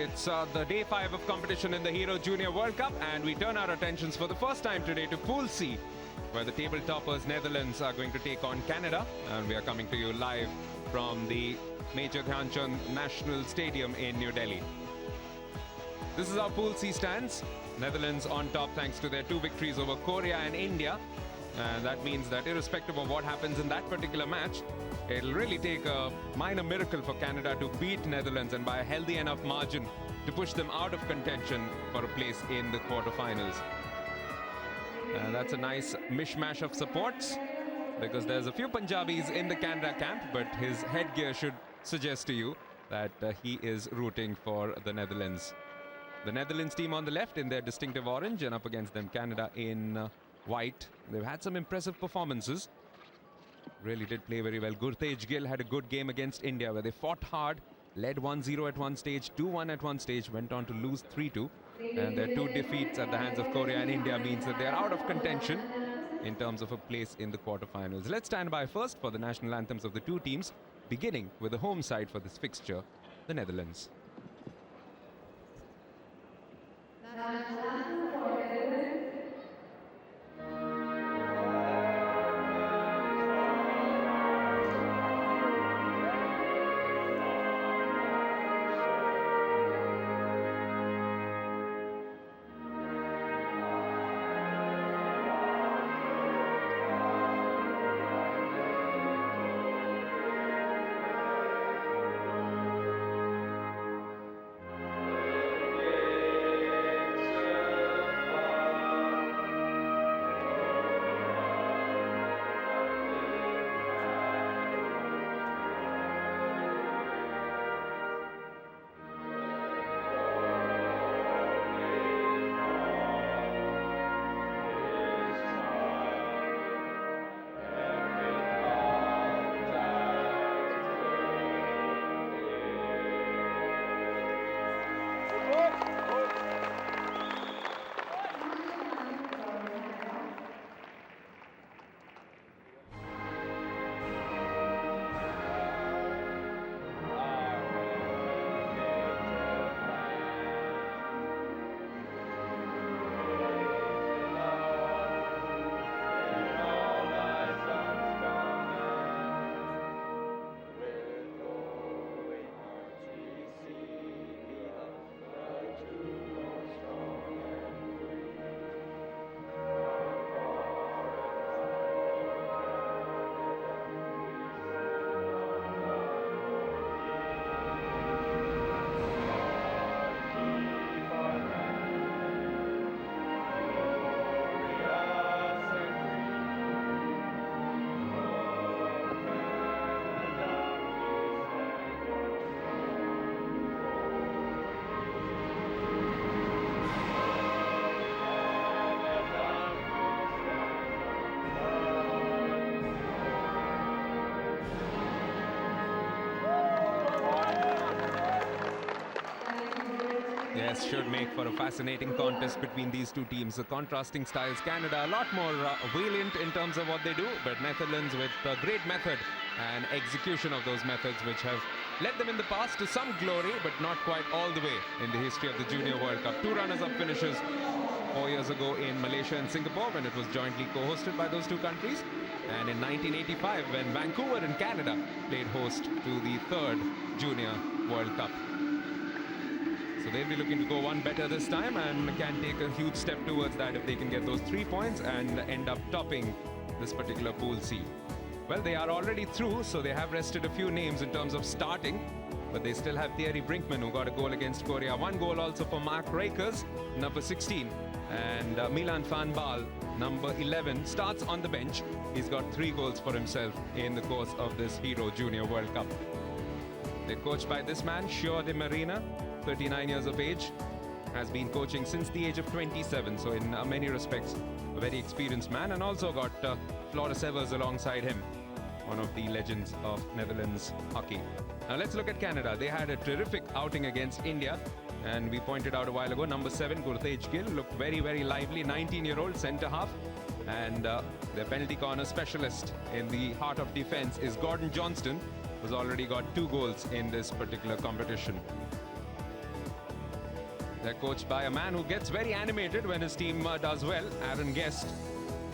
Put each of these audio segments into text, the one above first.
It's the day 5 of competition in the Hero Junior World Cup, and we turn our attentions for the first time today to Pool C, where the table toppers Netherlands are going to take on Canada, and we are coming to you live from the Major Dhyan Chand National Stadium in New Delhi. This is how Pool C stands. Netherlands on top thanks to their 2 victories over Korea and India. And that means that irrespective of what happens in that particular match, it'll really take a minor miracle for Canada to beat Netherlands and by a healthy enough margin to push them out of contention for a place in the quarterfinals. That's a nice mishmash of supports, because there's a few Punjabis in the Canada camp, but his headgear should suggest to you that he is rooting for the Netherlands. The Netherlands team on the left in their distinctive orange, and up against them Canada in white. They've had some impressive performances. Really did play very well. Gurtej Gill had a good game against India, where they fought hard, led 1-0 at one stage, 2-1 at one stage, went on to lose 3-2. And their 2 defeats at the hands of Korea and India means that they're out of contention in terms of a place in the quarterfinals. Let's stand by first for the national anthems of the 2 teams, beginning with the home side for this fixture, the Netherlands. Yes, should make for a fascinating contest between these 2 teams. The contrasting styles. Canada a lot more valiant in terms of what they do, but Netherlands with great method and execution of those methods, which have led them in the past to some glory, but not quite all the way in the history of the Junior World Cup. 2 runners-up finishes 4 years ago in Malaysia and Singapore, when it was jointly co-hosted by those 2 countries, and in 1985 when Vancouver and Canada played host to the 3rd Junior World Cup. So they'll be looking to go one better this time and can take a huge step towards that if they can get those 3 points and end up topping this particular Pool C. Well, they are already through, so they have rested a few names in terms of starting, but they still have Thierry Brinkman, who got a goal against Korea. 1 goal also for Mark Rakers, number 16, and Milan van Baal, number 11, starts on the bench. He's got 3 goals for himself in the course of this Hero Junior World Cup. They're coached by this man, Sjoerd de Marina, 39 years of age, has been coaching since the age of 27, so in many respects a very experienced man, and also got Floris Evers alongside him, one of the legends of Netherlands hockey. Now let's look at Canada. They had a terrific outing against India, and we pointed out a while ago, number 7, Gurtej Gill, looked very, very lively, 19-year-old centre half, and their penalty corner specialist in the heart of defense is Gordon Johnston, who's already got 2 goals in this particular competition. They're coached by a man who gets very animated when his team does well, Aaron Guest.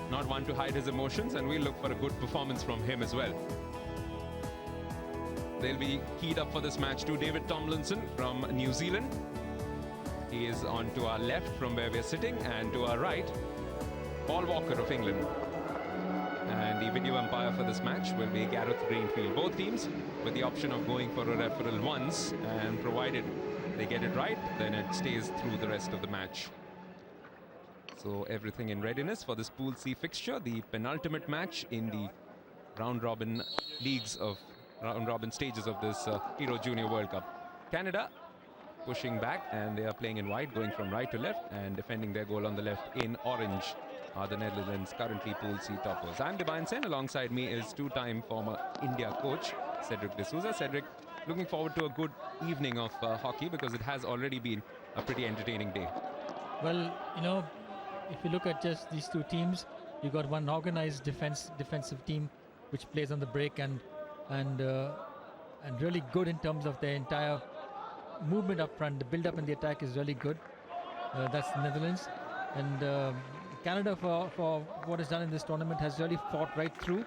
Not one to hide his emotions, and we'll look for a good performance from him as well. They'll be keyed up for this match to David Tomlinson from New Zealand. He is on to our left from where we're sitting, and to our right, Paul Walker of England. And the video umpire for this match will be Gareth Greenfield. Both teams with the option of going for a referral once, and provided they get it right, then it stays through the rest of the match. So everything in readiness for this Pool C fixture, the penultimate match in the round-robin leagues of round-robin stages of this Hero Junior World Cup. Canada pushing back, and they are playing in white, going from right to left, and defending their goal on the left in orange are the Netherlands, currently Pool C toppers. I'm Divine Sen. Alongside me is two-time former India coach Cedric D'Souza. Cedric, looking forward to a good evening of hockey, because it has already been a pretty entertaining day. Well, you know, if you look at just these two teams, you got one organized defensive team which plays on the break and really good in terms of their entire movement up front. The build-up and the attack is really good. That's the Netherlands. And Canada, for what is done in this tournament, has really fought right through.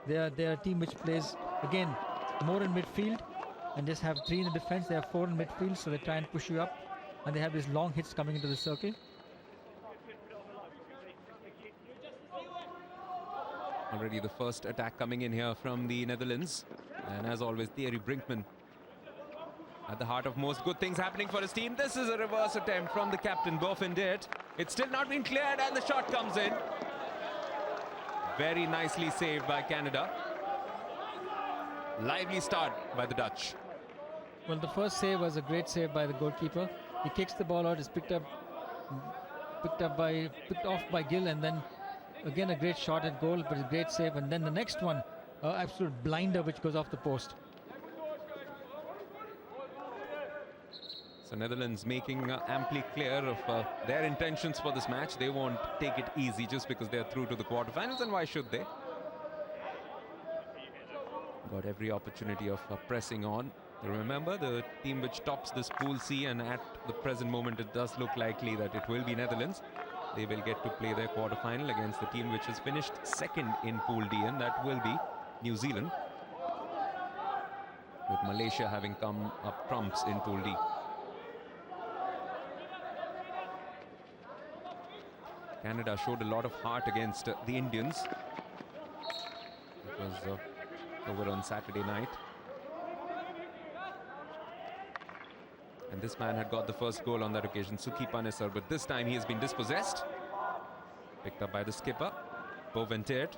They're a team which plays, again, more in midfield and just have 3 in the defense. They have 4 in midfield, so they try and push you up. And they have these long hits coming into the circle. Already the first attack coming in here from the Netherlands. And as always, Thierry Brinkman at the heart of most good things happening for his team. This is a reverse attempt from the captain, Bofindet. It's still not been cleared, and the shot comes in. Very nicely saved by Canada. Lively start by the Dutch. Well, the first save was a great save by the goalkeeper. He kicks the ball out, is picked off by Gill, and then again a great shot at goal, but a great save. And then the next one, absolute blinder which goes off the post. So Netherlands making amply clear of their intentions for this match. They won't take it easy just because they're through to the quarterfinals, and why should they? Got every opportunity of pressing on. Remember, the team which tops this Pool C, and at the present moment it does look likely that it will be Netherlands. They will get to play their quarterfinal against the team which has finished second in Pool D, and that will be New Zealand, with Malaysia having come up trumps in Pool D. Canada showed a lot of heart against the Indians. It was over on Saturday night. And this man had got the first goal on that occasion, Suki Panesar, but this time he has been dispossessed. Picked up by the skipper, Boventeert.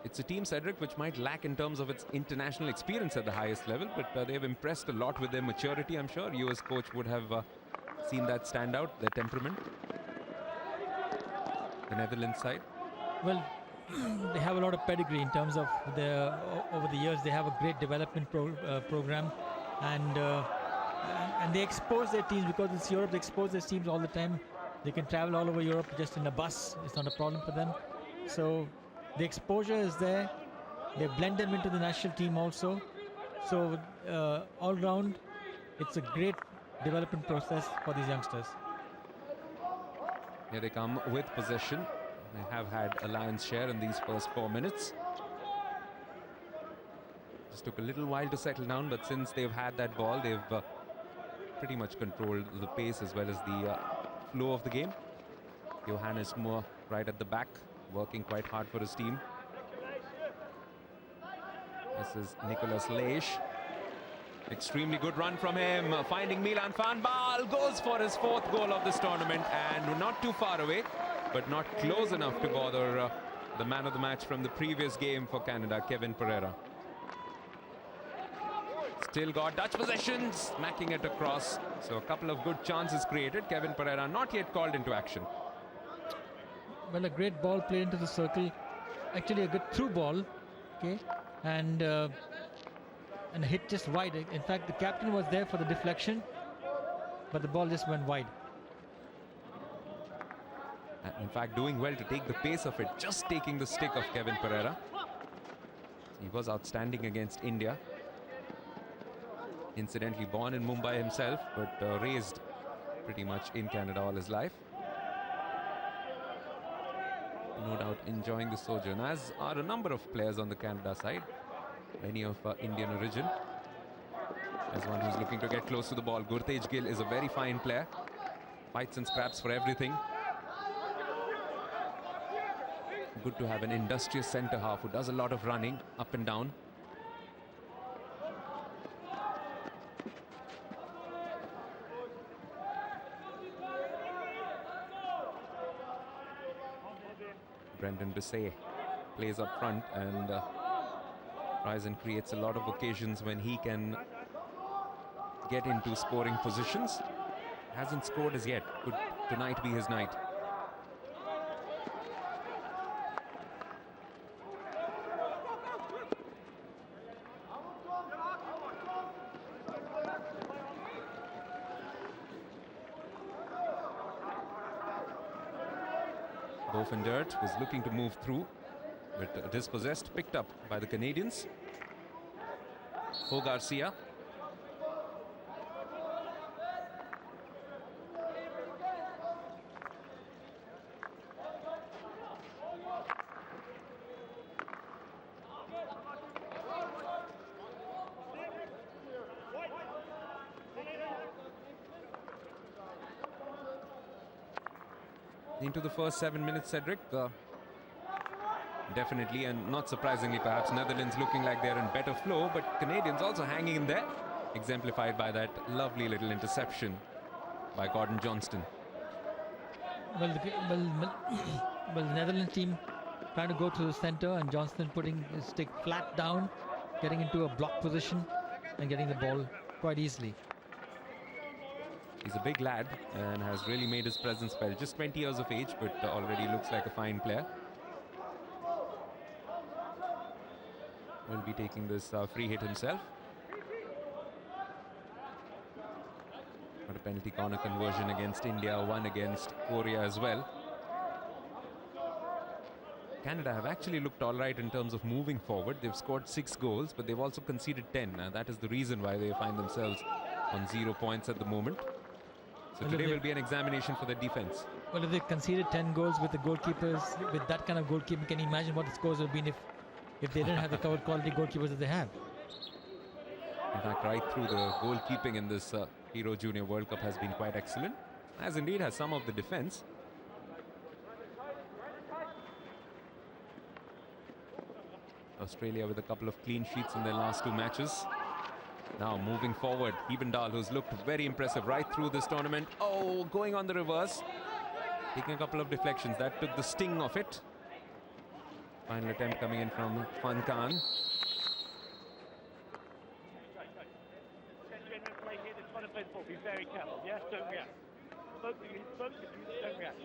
It's a team, Cedric, which might lack in terms of its international experience at the highest level, but they've impressed a lot with their maturity. I'm sure you as coach would have seen that stand out, their temperament. The Netherlands side. Well, they have a lot of pedigree in terms of over the years. They have a great development program, and they expose their teams, because it's Europe. They expose their teams all the time. They can travel all over Europe just in a bus. It's not a problem for them. So the exposure is there. They blend them into the national team also. So all round, it's a great development process for these youngsters. Here they come with possession. They have had a lion's share in these first 4 minutes. Just took a little while to settle down, but since they've had that ball, they've pretty much controlled the pace as well as the flow of the game. Johannes Moore right at the back, working quite hard for his team. This is Nicholas Leish. Extremely good run from him, finding Milan van Baal, goes for his 4th goal of this tournament, and not too far away, but not close enough to bother the man of the match from the previous game for Canada, Kevin Pereira. Still got Dutch possession, smacking it across. So a couple of good chances created. Kevin Pereira not yet called into action. Well, a great ball played into the circle. Actually a good through ball, okay, and hit just wide. In fact, the captain was there for the deflection, but the ball just went wide. In fact, doing well to take the pace of it, just taking the stick of Kevin Pereira. He was outstanding against India. Incidentally born in Mumbai himself, but raised pretty much in Canada all his life. No doubt enjoying the sojourn, as are a number of players on the Canada side, many of Indian origin. There's one who's looking to get close to the ball. Gurtej Gill is a very fine player. Fights and scraps for everything. Good to have an industrious centre half who does a lot of running up and down. Brendan Bissay plays up front and tries and creates a lot of occasions when he can get into scoring positions. Hasn't scored as yet. Could tonight be his night. Dirt was looking to move through, but dispossessed, picked up by the Canadians. Ho Garcia. Into the first 7 minutes, Cedric. Definitely, and not surprisingly perhaps, Netherlands looking like they're in better flow, but Canadians also hanging in there, exemplified by that lovely little interception by Gordon Johnston. Well, the Netherlands team trying to go to the centre, and Johnston putting his stick flat down, getting into a block position and getting the ball quite easily. He's a big lad and has really made his presence felt. Just 20 years of age, but already looks like a fine player. Will be taking this free hit himself. But a penalty corner conversion against India, one against Korea as well. Canada have actually looked all right in terms of moving forward. They've scored 6 goals, but they've also conceded 10. That is the reason why they find themselves on 0 points at the moment. So well, today will be an examination for the defense. Well, if they conceded 10 goals with the goalkeepers, with that kind of goalkeeping, can you imagine what the scores would have been if they didn't have the covered quality goalkeepers that they have? In fact, right through the goalkeeping in this Hero Junior World Cup has been quite excellent, as indeed has some of the defense. Australia with a couple of clean sheets in their last 2 matches. Now moving forward, Ebendal, who's looked very impressive right through this tournament. Oh, going on the reverse. Taking a couple of deflections. That took the sting of it. Final attempt coming in from Fan Khan. Be very careful. Yes, don't react. Don't react.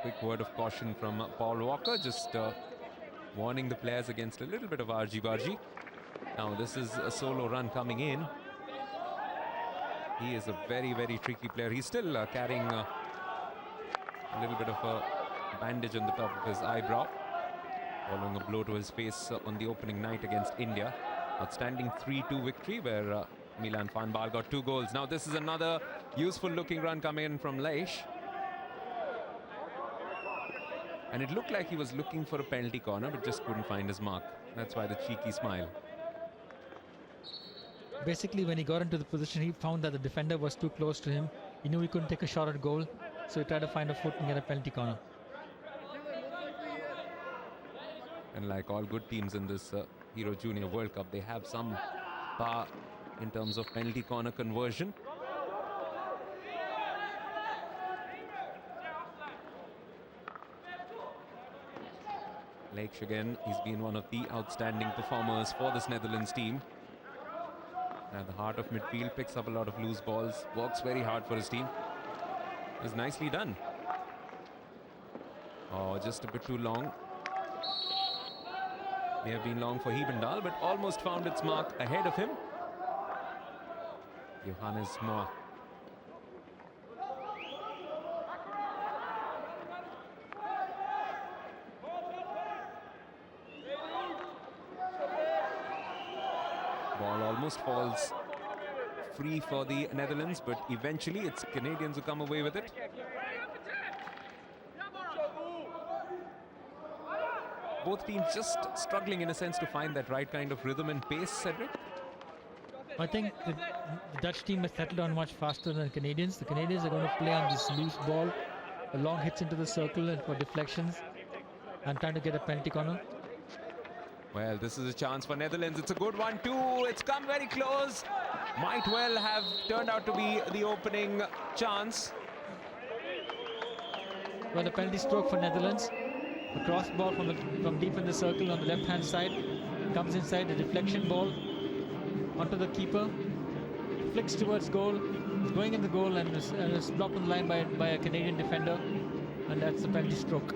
Quick word of caution from Paul Walker, just warning the players against a little bit of argy-bargy. Now this is a solo run coming in. He is a very, very tricky player. He's still carrying a little bit of a bandage on the top of his eyebrow, following a blow to his face on the opening night against India. Outstanding 3-2 victory where Milan Van Baal got 2 goals. Now this is another useful looking run coming in from Leish. And it looked like he was looking for a penalty corner, but just couldn't find his mark. That's why the cheeky smile. Basically, when he got into the position, he found that the defender was too close to him. He knew he couldn't take a shot at goal, so he tried to find a foot and get a penalty corner. And like all good teams in this Hero Junior World Cup, they have some power in terms of penalty corner conversion. Leish again, he's been one of the outstanding performers for this Netherlands team. At the heart of midfield, picks up a lot of loose balls, works very hard for his team. It was nicely done. Oh, just a bit too long. May have been long for Ebendal, but almost found its mark ahead of him. Johannes Moa. Ball almost falls free for the Netherlands, but eventually it's Canadians who come away with it. Both teams just struggling in a sense to find that right kind of rhythm and pace, Cedric. I think the Dutch team has settled on much faster than the Canadians. The Canadians are going to play on this loose ball, long hits into the circle and for deflections, and trying to get a penalty corner. Well, this is a chance for Netherlands. It's a good one too. It's come very close. Might well have turned out to be the opening chance. Well, a penalty stroke for Netherlands. A cross ball from deep in the circle on the left-hand side. Comes inside, a deflection ball onto the keeper. Flicks towards goal. It's going in the goal and is blocked on the line by a Canadian defender. And that's the penalty stroke.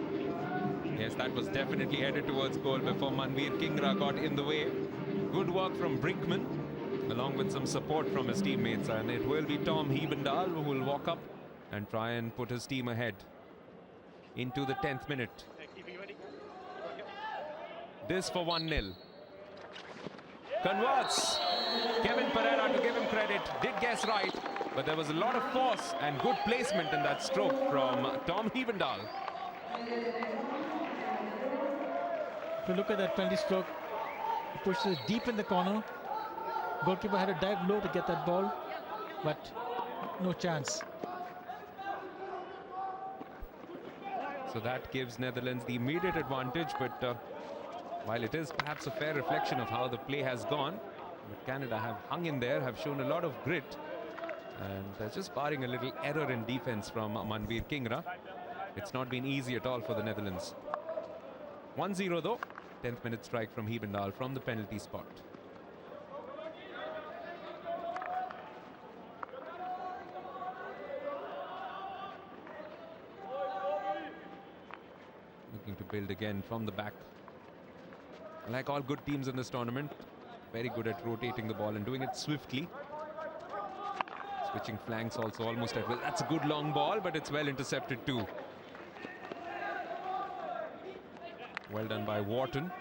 Yes, that was definitely headed towards goal before Manveer Kingra got in the way. Good work from Brinkman, along with some support from his teammates. And it will be Tom Hebendahl who will walk up and try and put his team ahead into the 10th minute. This for 1-0. Converts. Kevin Pereira, to give him credit, did guess right. But there was a lot of force and good placement in that stroke from Tom Hebendahl. If you look at that penalty stroke, he pushes it deep in the corner. Goalkeeper had to dive low to get that ball, but no chance. So that gives Netherlands the immediate advantage, but while it is perhaps a fair reflection of how the play has gone, but Canada have hung in there, have shown a lot of grit, and just barring a little error in defense from Manveer Kingra, it's not been easy at all for the Netherlands. 1-0 though, 10th minute strike from Hebendahl from the penalty spot. Looking to build again from the back. Like all good teams in this tournament, very good at rotating the ball and doing it swiftly. Switching flanks also almost at will. That's a good long ball, but it's well intercepted too. Well done by Wharton.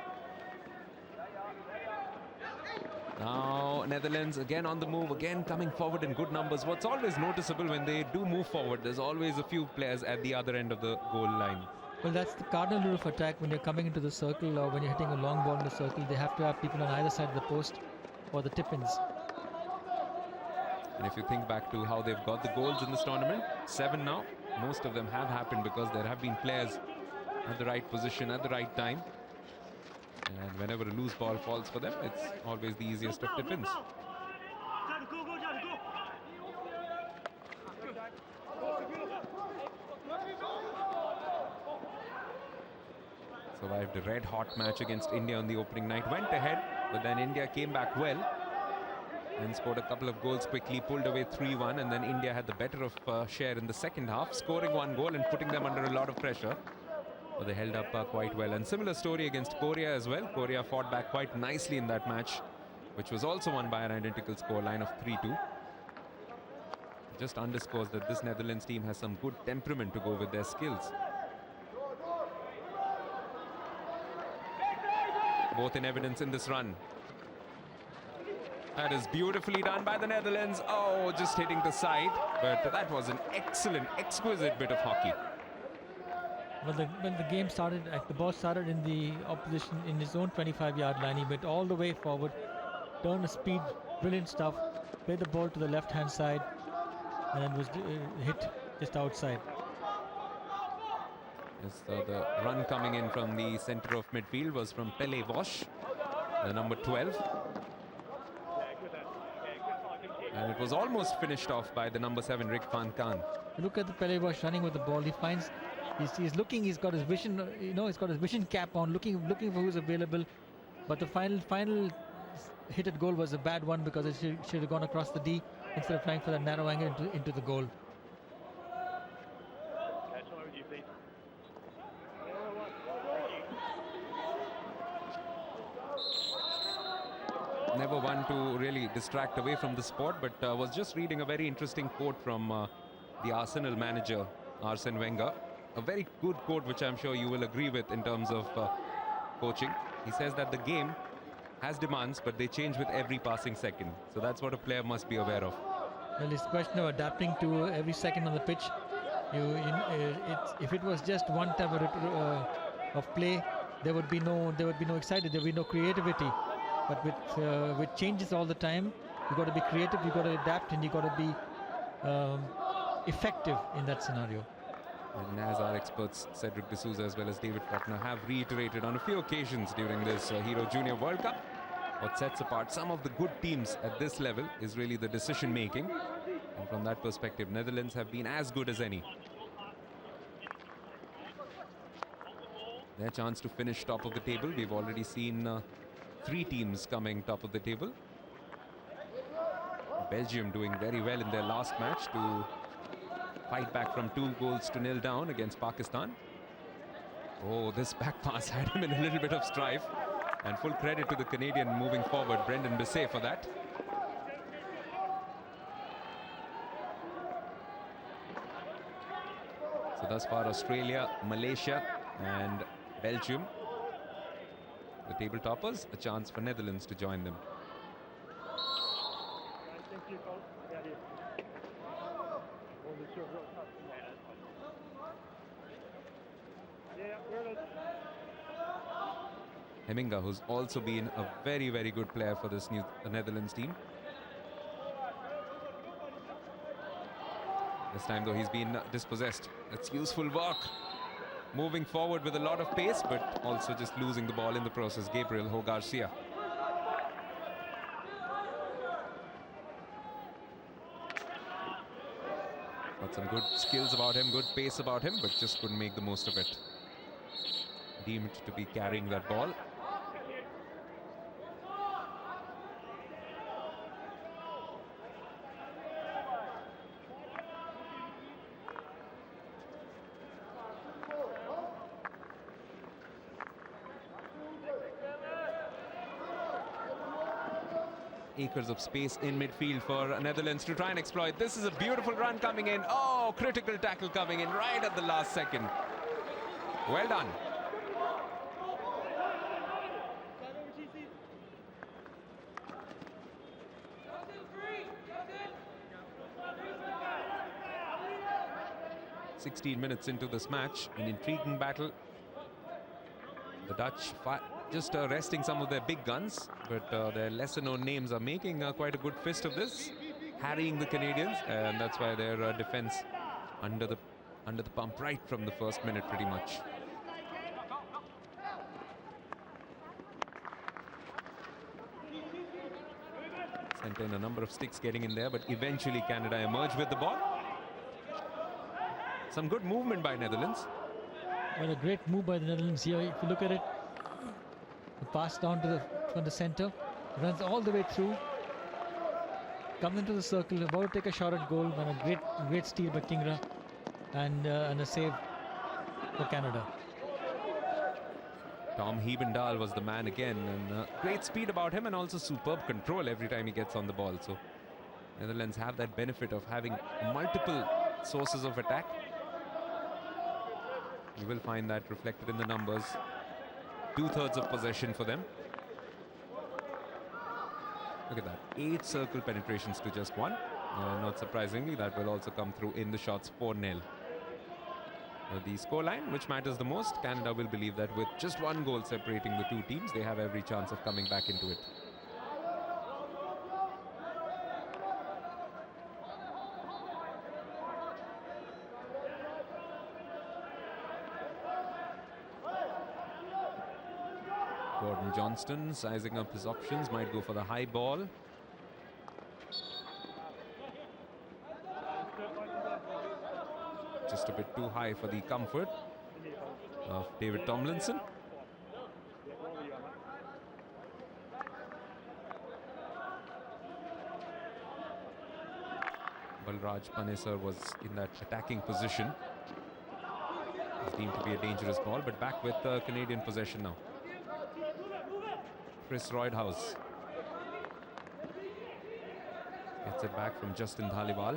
Now Netherlands again on the move, again coming forward in good numbers. What's always noticeable when they do move forward, there's always a few players at the other end of the goal line. Well, that's the cardinal rule of attack. When you're coming into the circle or when you're hitting a long ball in the circle, they have to have people on either side of the post or the tip-ins. And if you think back to how they've got the goals in this tournament, 7 now, most of them have happened because there have been players at the right position at the right time. And whenever a loose ball falls for them, it's always the easiest of tip-ins. Survived a red-hot match against India on the opening night. Went ahead, but then India came back well and scored a couple of goals quickly, pulled away 3-1, and then India had the better of share in the second half, scoring 1 goal and putting them under a lot of pressure. But they held up quite well. And similar story against Korea as well. Korea fought back quite nicely in that match, which was also won by an identical scoreline of 3-2. Just underscores that this Netherlands team has some good temperament to go with their skills. Both in evidence in this run. That is beautifully done by the Netherlands. Oh, just hitting the side. But that was an excellent, exquisite bit of hockey. When the game started, the ball started in the opposition in his own 25-yard line. He went all the way forward, turned the speed, brilliant stuff, played the ball to the left-hand side, and then was hit just outside. Yes, the run coming in from the center of midfield was from Pele Vosh, the number 12. And it was almost finished off by the number 7, Rick Van Kaan. Look at the Pele Vosh running with the ball. He finds, he's looking, he's got his vision, he's got his vision cap on, looking for who's available. But the final hit at goal was a bad one because it should have gone across the D instead of trying for that narrow angle into the goal. Never one to really distract away from the sport, but was just reading a very interesting quote from the Arsenal manager, Arsene Wenger. A very good quote, which I'm sure you will agree with in terms of coaching. He says that the game has demands, but they change with every passing second. So that's what a player must be aware of. Well, it's a question of adapting to every second on the pitch. If it was just one type of play, there would be no excitement, there would be no creativity. But with changes all the time, you got to be creative, you got to adapt, and you got to be effective in that scenario. And as our experts Cedric D'Souza as well as David Faulkner have reiterated on a few occasions during this Hero Junior World Cup, what sets apart some of the good teams at this level is really the decision making. And from that perspective, Netherlands have been as good as any. Their chance to finish top of the table. We've already seen 3 teams coming top of the table. Belgium doing very well in their last match to fight back from 2-0 down against Pakistan. Oh, this back pass had him in a little bit of strife. And full credit to the Canadian moving forward, Brendan Bissay, for that. So thus far, Australia, Malaysia and Belgium, the table toppers. A chance for Netherlands to join them. Hemminga, who's also been a very, very good player for this new Netherlands team. This time, though, he's been dispossessed. That's useful work. Moving forward with a lot of pace, but also just losing the ball in the process. Gabriel Ho Garcia. Got some good skills about him, good pace about him, but just couldn't make the most of it. Deemed to be carrying that ball. Acres of space in midfield for Netherlands to try and exploit. This is a beautiful run coming in. Oh, critical tackle coming in right at the last second. Well done. "16 minutes into this match, an intriguing battle. The Dutch just resting some of their big guns, but their lesser-known names are making quite a good fist of this, harrying the Canadians, and that's why their defense under the pump right from the first minute, pretty much. Sent in a number of sticks getting in there, but eventually Canada emerged with the ball. Some good movement by Netherlands. Well, a great move by the Netherlands here. If you look at it, the pass down to from the center, runs all the way through, comes into the circle, about to take a shot at goal, and a great steal by Kingra, and a save for Canada. Tom Hebendahl was the man again, and great speed about him, and also superb control every time he gets on the ball. So Netherlands have that benefit of having multiple sources of attack. You will find that reflected in the numbers. 2/3 of possession for them. Look at that, 8 circle penetrations to just 1. Not surprisingly, that will also come through in the shots for nil. The scoreline, which matters the most, Canada will believe that with just 1 goal separating the 2 teams, they have every chance of coming back into it. Gordon Johnston sizing up his options, might go for the high ball. Just a bit too high for the comfort of David Tomlinson. Balraj Panesar was in that attacking position. It's deemed to be a dangerous ball, but back with Canadian possession now. Chris Roydhouse gets it back from Justin Dhaliwal.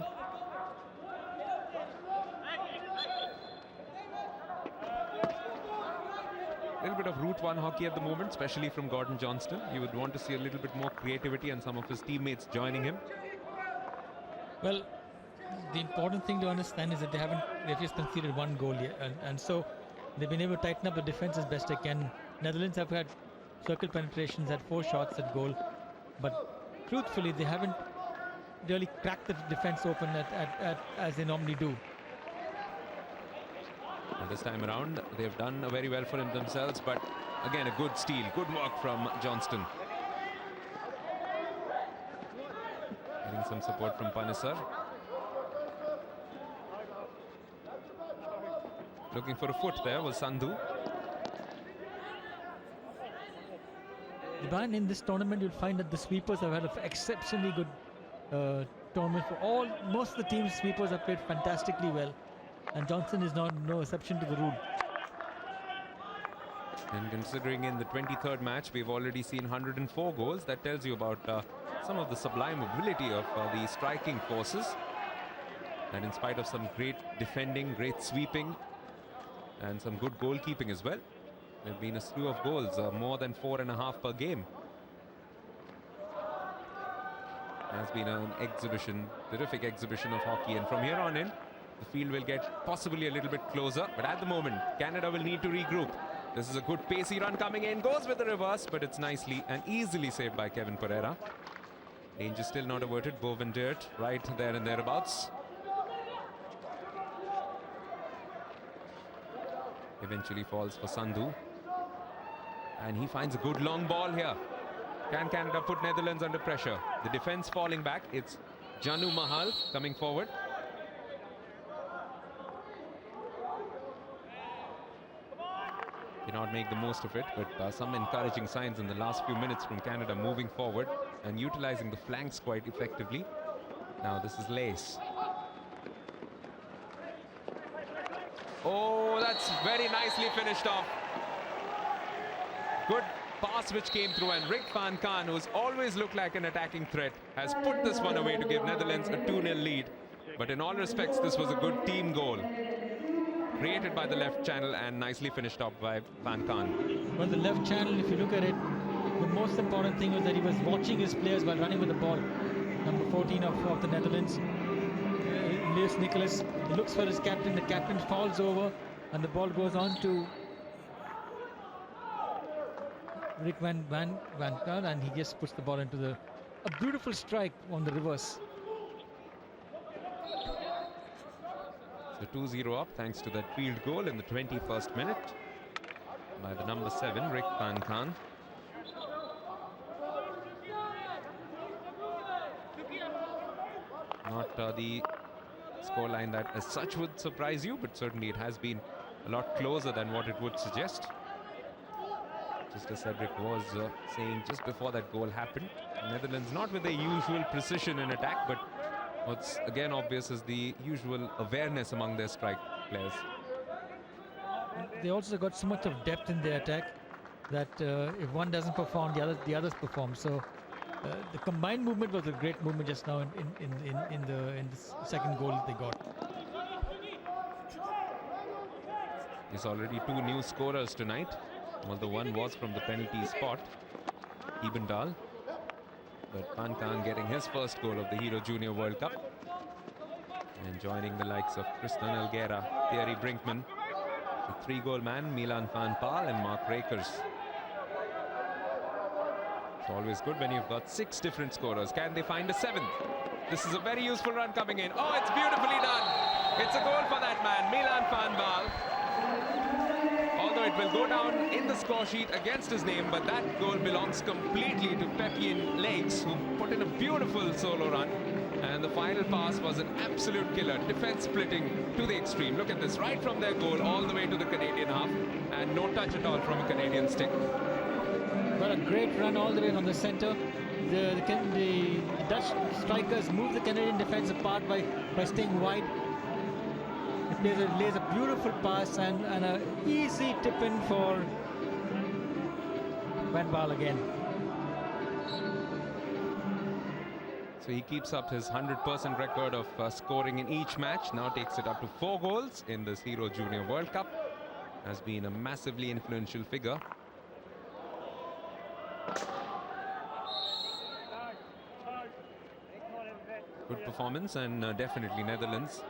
Little bit of Route 1 hockey at the moment, especially from Gordon Johnston. You would want to see a little bit more creativity and some of his teammates joining him. Well, the important thing to understand is that they've just conceded one goal yet, and so they've been able to tighten up the defense as best they can. Netherlands have had circle penetrations, had 4 shots at goal, but truthfully they haven't really cracked the defense open as they normally do. And this time around, they've done very well for themselves, but again, a good steal, good work from Johnston. Getting some support from Panesar. Looking for a foot there was Sandhu. Divine, in this tournament, you'll find that the sweepers have had an exceptionally good tournament. Most of the team's sweepers have played fantastically well, and Johnson is no exception to the rule. And considering in the 23rd match we've already seen 104 goals, that tells you about some of the sublime ability of the striking forces. And in spite of some great defending, great sweeping, and some good goalkeeping as well, there have been a slew of goals, more than 4.5 per game. Has been an exhibition, terrific exhibition of hockey, and from here on in, the field will get possibly a little bit closer, but at the moment, Canada will need to regroup. This is a good pacey run coming in, goes with the reverse, but it's nicely and easily saved by Kevin Pereira. Danger still not averted, Boven Dirt right there and thereabouts. Eventually falls for Sandhu. And he finds a good long ball here. Can Canada put Netherlands under pressure? The defense falling back. It's Janu Mahal coming forward. Cannot make the most of it, but some encouraging signs in the last few minutes from Canada moving forward and utilizing the flanks quite effectively. Now this is Lace. Oh, that's very nicely finished off. Good pass which came through, and Rick van Kaan, who's always looked like an attacking threat, has put this one away to give Netherlands a 2-0 lead. But in all respects, this was a good team goal. Created by the left channel and nicely finished off by Van Kaan. Well, the left channel, if you look at it, the most important thing was that he was watching his players while running with the ball. Number 14 of the Netherlands, Lewis Nicholas, he looks for his captain. The captain falls over and the ball goes on to Rick Van Kaan, and he just puts the ball into a beautiful strike on the reverse. So 2-0 up thanks to that field goal in the 21st minute by the number 7, Rick Van Kaan. Not the scoreline that as such would surprise you, but certainly it has been a lot closer than what it would suggest. Just as Cedric was saying just before that goal happened, Netherlands not with their usual precision in attack, but what's again obvious is the usual awareness among their strike players. They also got so much of depth in their attack that if one doesn't perform, the others perform. So the combined movement was a great movement just now in the second goal they got. There's already 2 new scorers tonight. Although one was from the penalty spot, Ibendal. But Van Kaan getting his first goal of the Hero Junior World Cup. And joining the likes of Tristan Elguera, Thierry Brinkman, the 3-goal man, Milan van Paal and Mark Rakers. It's always good when you've got 6 different scorers. Can they find a 7th? This is a very useful run coming in. Oh, it's beautifully done. It's a goal for that man, Milan van Paal. Although it will go down in the score sheet against his name, but that goal belongs completely to Pepin Lakes, who put in a beautiful solo run. And the final pass was an absolute killer, defense splitting to the extreme. Look at this, right from their goal all the way to the Canadian half, and no touch at all from a Canadian stick. Well, a great run all the way from the center. The Dutch strikers move the Canadian defense apart by staying wide. It lays a beautiful pass and an easy tip-in for Van Baal again. So he keeps up his 100% record of scoring in each match. Now takes it up to 4 goals in this Hero Junior World Cup. has been a massively influential figure. Good performance, and definitely Netherlands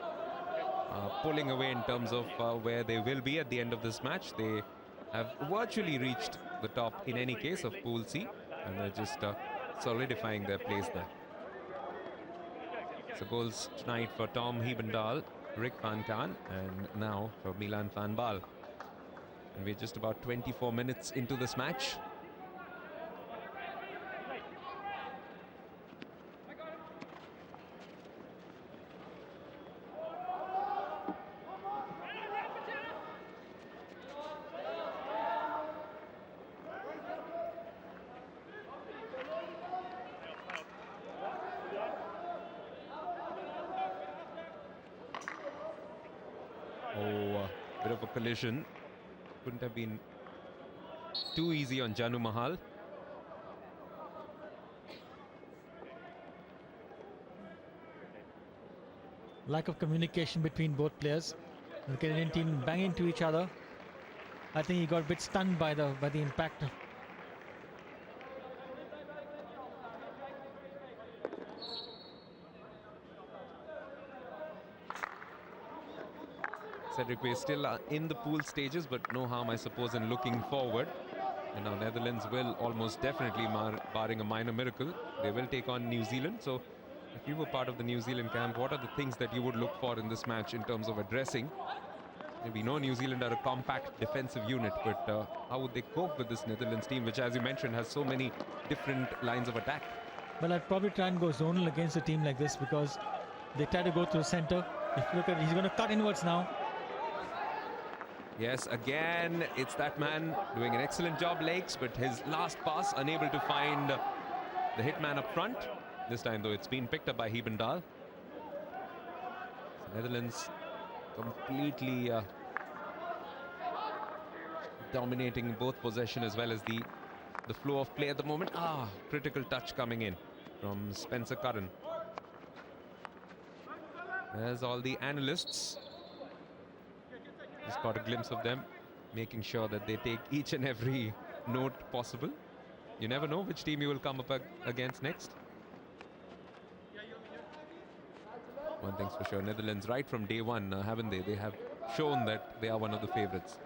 pulling away in terms of where they will be at the end of this match. They have virtually reached the top in any case of Pool C, and they're just solidifying their place there. So goals tonight for Tom Hebendahl, Rick van Kaan, and now for Milan van Baal. And we're just about 24 minutes into this match. Bit of a collision. Couldn't have been too easy on Janu Mahal. Lack of communication between both players. The Canadian team bang into each other. I think he got a bit stunned by the impact. Cedric, we're still in the pool stages, but no harm, I suppose, in looking forward. And now Netherlands will almost definitely, barring a minor miracle, they will take on New Zealand. So if you were part of the New Zealand camp, what are the things that you would look for in this match in terms of addressing? We know New Zealand are a compact defensive unit, but how would they cope with this Netherlands team, which, as you mentioned, has so many different lines of attack? Well, I'd probably try and go zonal against a team like this, because they try to go to the center. If you look at it, he's going to cut inwards now. Yes, again, it's that man doing an excellent job, Lakes, but his last pass unable to find the hitman up front. This time, though, it's been picked up by Hebendahl. So Netherlands completely dominating both possession as well as the flow of play at the moment. Critical touch coming in from Spencer Curran. There's all the analysts. Just got a glimpse of them, making sure that they take each and every note possible. You never know which team you will come up against next. One thing's for sure, Netherlands right from day one, haven't they? They have shown that they are one of the favorites.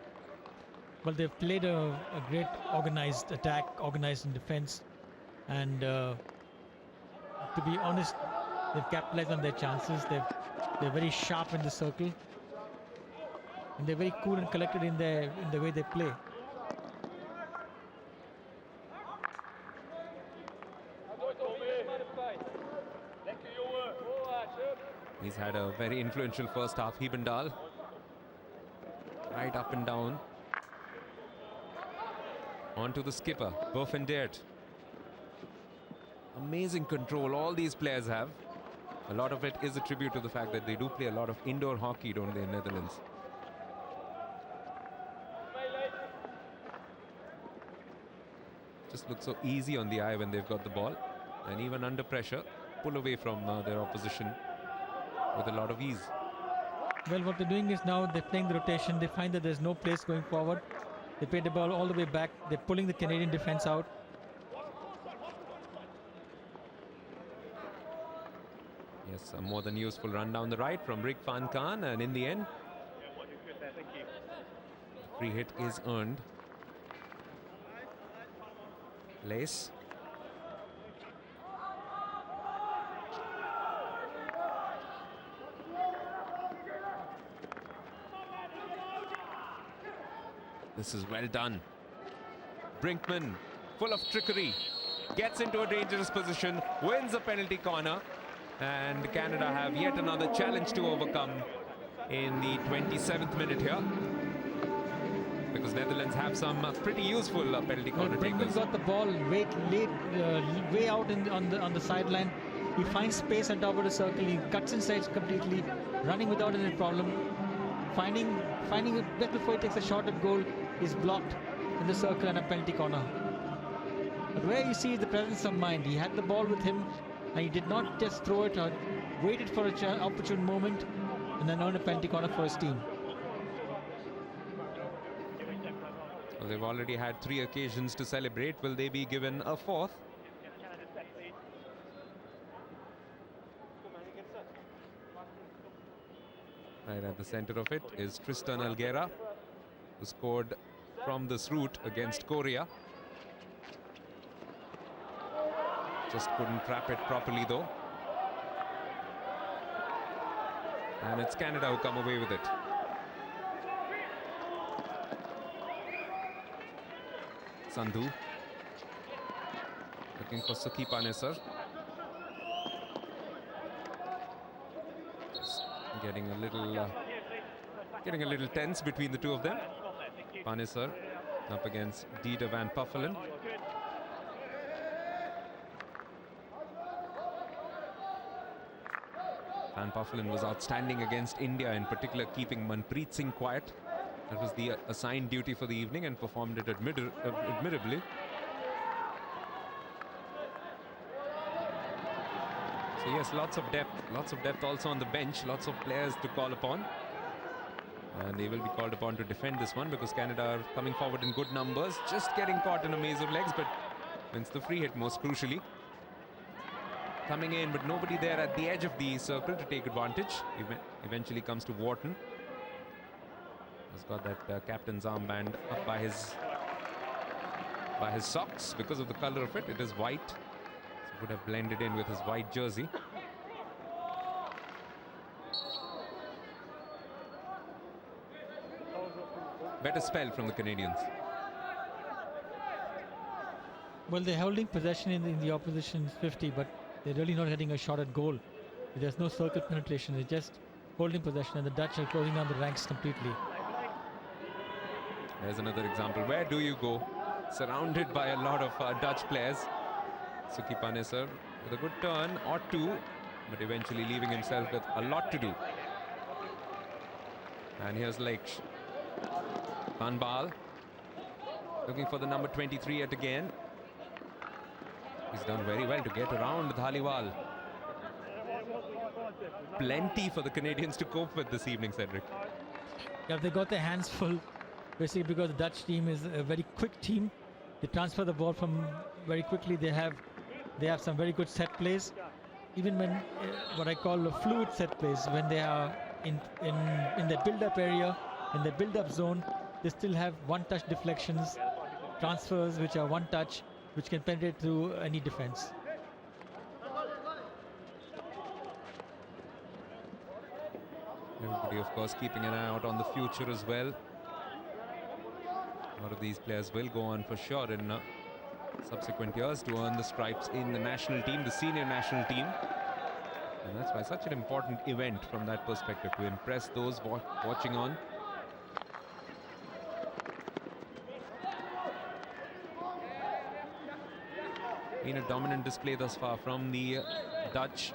Well, they've played a great organized attack, organized in defense, and to be honest, they've capitalized on their chances. They're very sharp in the circle, and they're very cool and collected in the way they play. He's had a very influential first half, Hebendahl. Right up and down. On to the skipper, Bofendert. Amazing control all these players have. A lot of it is a tribute to the fact that they do play a lot of indoor hockey, don't they, in Netherlands? Just looks so easy on the eye when they've got the ball. And even under pressure, pull away from their opposition with a lot of ease. Well, what they're doing is now they're playing the rotation. They find that there's no place going forward. They play the ball all the way back. They're pulling the Canadian defense out. Yes, a more than useful run down the right from Rick van Kaan, and in the end, the free hit is earned. Lace. This is well done. Brinkman, full of trickery, gets into a dangerous position, wins a penalty corner, and Canada have yet another challenge to overcome in the 27th minute here, because Netherlands have some pretty useful penalty corner Brinkman takers. got the ball way out on the sideline. He finds space on top of the circle. He cuts inside completely, running without any problem. Finding it just before he takes a shot at goal, is blocked in the circle and a penalty corner. But where you see the presence of mind, he had the ball with him and he did not just throw it out, waited for an opportune moment and then earned a penalty corner for his team. they've already had 3 occasions to celebrate. Will they be given a 4th? Canada set, please. Right at the center of it is Tristan Algera, who scored from this route against Korea. Just couldn't trap it properly though. And it's Canada who come away with it. Sandhu looking for Suki Panesar. Getting a little tense between the two of them. Panesar up against Dieter van Puffelen. Van Puffelen was outstanding against India, in particular keeping Manpreet Singh quiet. That was the assigned duty for the evening, and performed it admirably. So yes, lots of depth also on the bench, lots of players to call upon. And they will be called upon to defend this one because Canada are coming forward in good numbers, just getting caught in a maze of legs, but wins the free hit most crucially. Coming in, but nobody there at the edge of the circle to take advantage. Eventually comes to Wharton. He's got that captain's armband up by his socks because of the color of it. It is white. So would have blended in with his white jersey. Better spell from the Canadians. Well, they're holding possession in the opposition's 50, but they're really not getting a shot at goal. There's no circle penetration. They're just holding possession, and the Dutch are closing down the ranks completely. There's another example. Where do you go? Surrounded by a lot of Dutch players. Suki Panesar with a good turn or two, but eventually leaving himself with a lot to do. And here's Leitch. Van Baal looking for the number 23 yet again. He's done very well to get around Dhaliwal. Plenty for the Canadians to cope with this evening, Cedric. Yeah, they got their hands full, basically because the Dutch team is a very quick team. They transfer the ball from very quickly. They have some very good set plays. Even when what I call a fluid set plays, when they are in the build-up area, in the build-up zone, they still have one-touch deflections, transfers which are one touch, which can penetrate through any defense. Everybody, of course, keeping an eye out on the future as well. A lot of these players will go on for sure in subsequent years to earn the stripes in the national team, the senior national team. And that's why such an important event from that perspective, to impress those watching on. Been a dominant display thus far from the Dutch.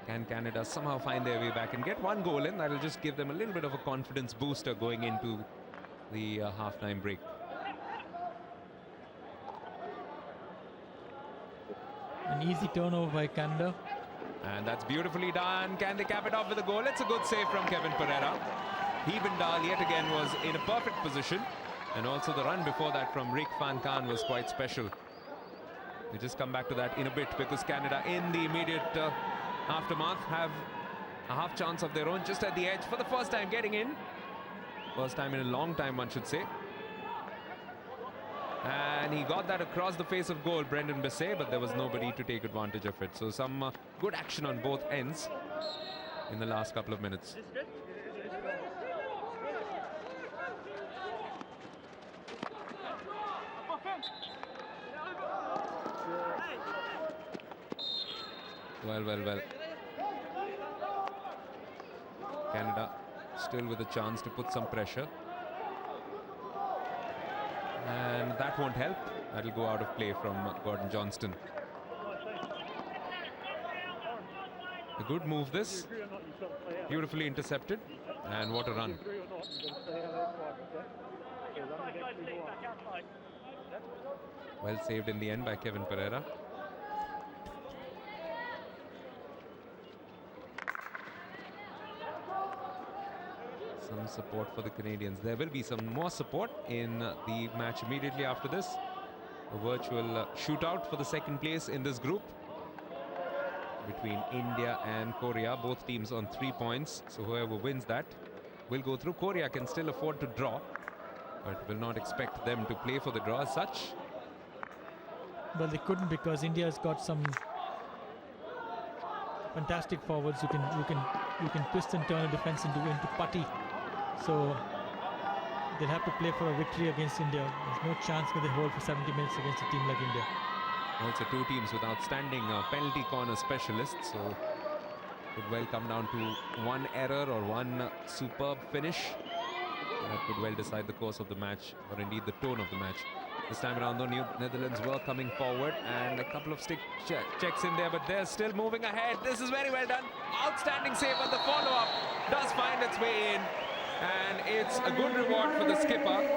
Can Canada somehow find their way back and get one goal in? That'll just give them a little bit of a confidence booster going into the half-time break. An easy turnover by Canada. And that's beautifully done. Can they cap it off with a goal? It's a good save from Kevin Pereira. Heebendal yet again was in a perfect position. And also the run before that from Rick Van Kaan was quite special. We just come back to that in a bit, because Canada in the immediate aftermath have a half chance of their own just at the edge for the first time getting in. First time in a long time, one should say. And he got that across the face of goal, Brendan Besset, but there was nobody to take advantage of it. So some good action on both ends in the last couple of minutes. Well. Canada still with a chance to put some pressure. And that won't help. That'll go out of play from Gordon Johnston. A good move this. Beautifully intercepted. And what a run. Well saved in the end by Kevin Pereira. Some support for the Canadians. There will be some more support in the match immediately after this. A virtual shootout for the second place in this group between India and Korea. Both teams on 3 points. So whoever wins that will go through. Korea can still afford to draw, but will not expect them to play for the draw as such. Well, they couldn't, because India has got some fantastic forwards. You can twist and turn a defense into putty. So they'll have to play for a victory against India. There's no chance that they hold for 70 minutes against a team like India. Also 2 teams with outstanding penalty corner specialists. So could well come down to one error or one superb finish. That could well decide the course of the match, or indeed the tone of the match. This time around, though, Netherlands were coming forward, and a couple of stick checks in there, but they're still moving ahead. This is very well done. Outstanding save, but the follow-up does find its way in, and it's a good reward for the skipper.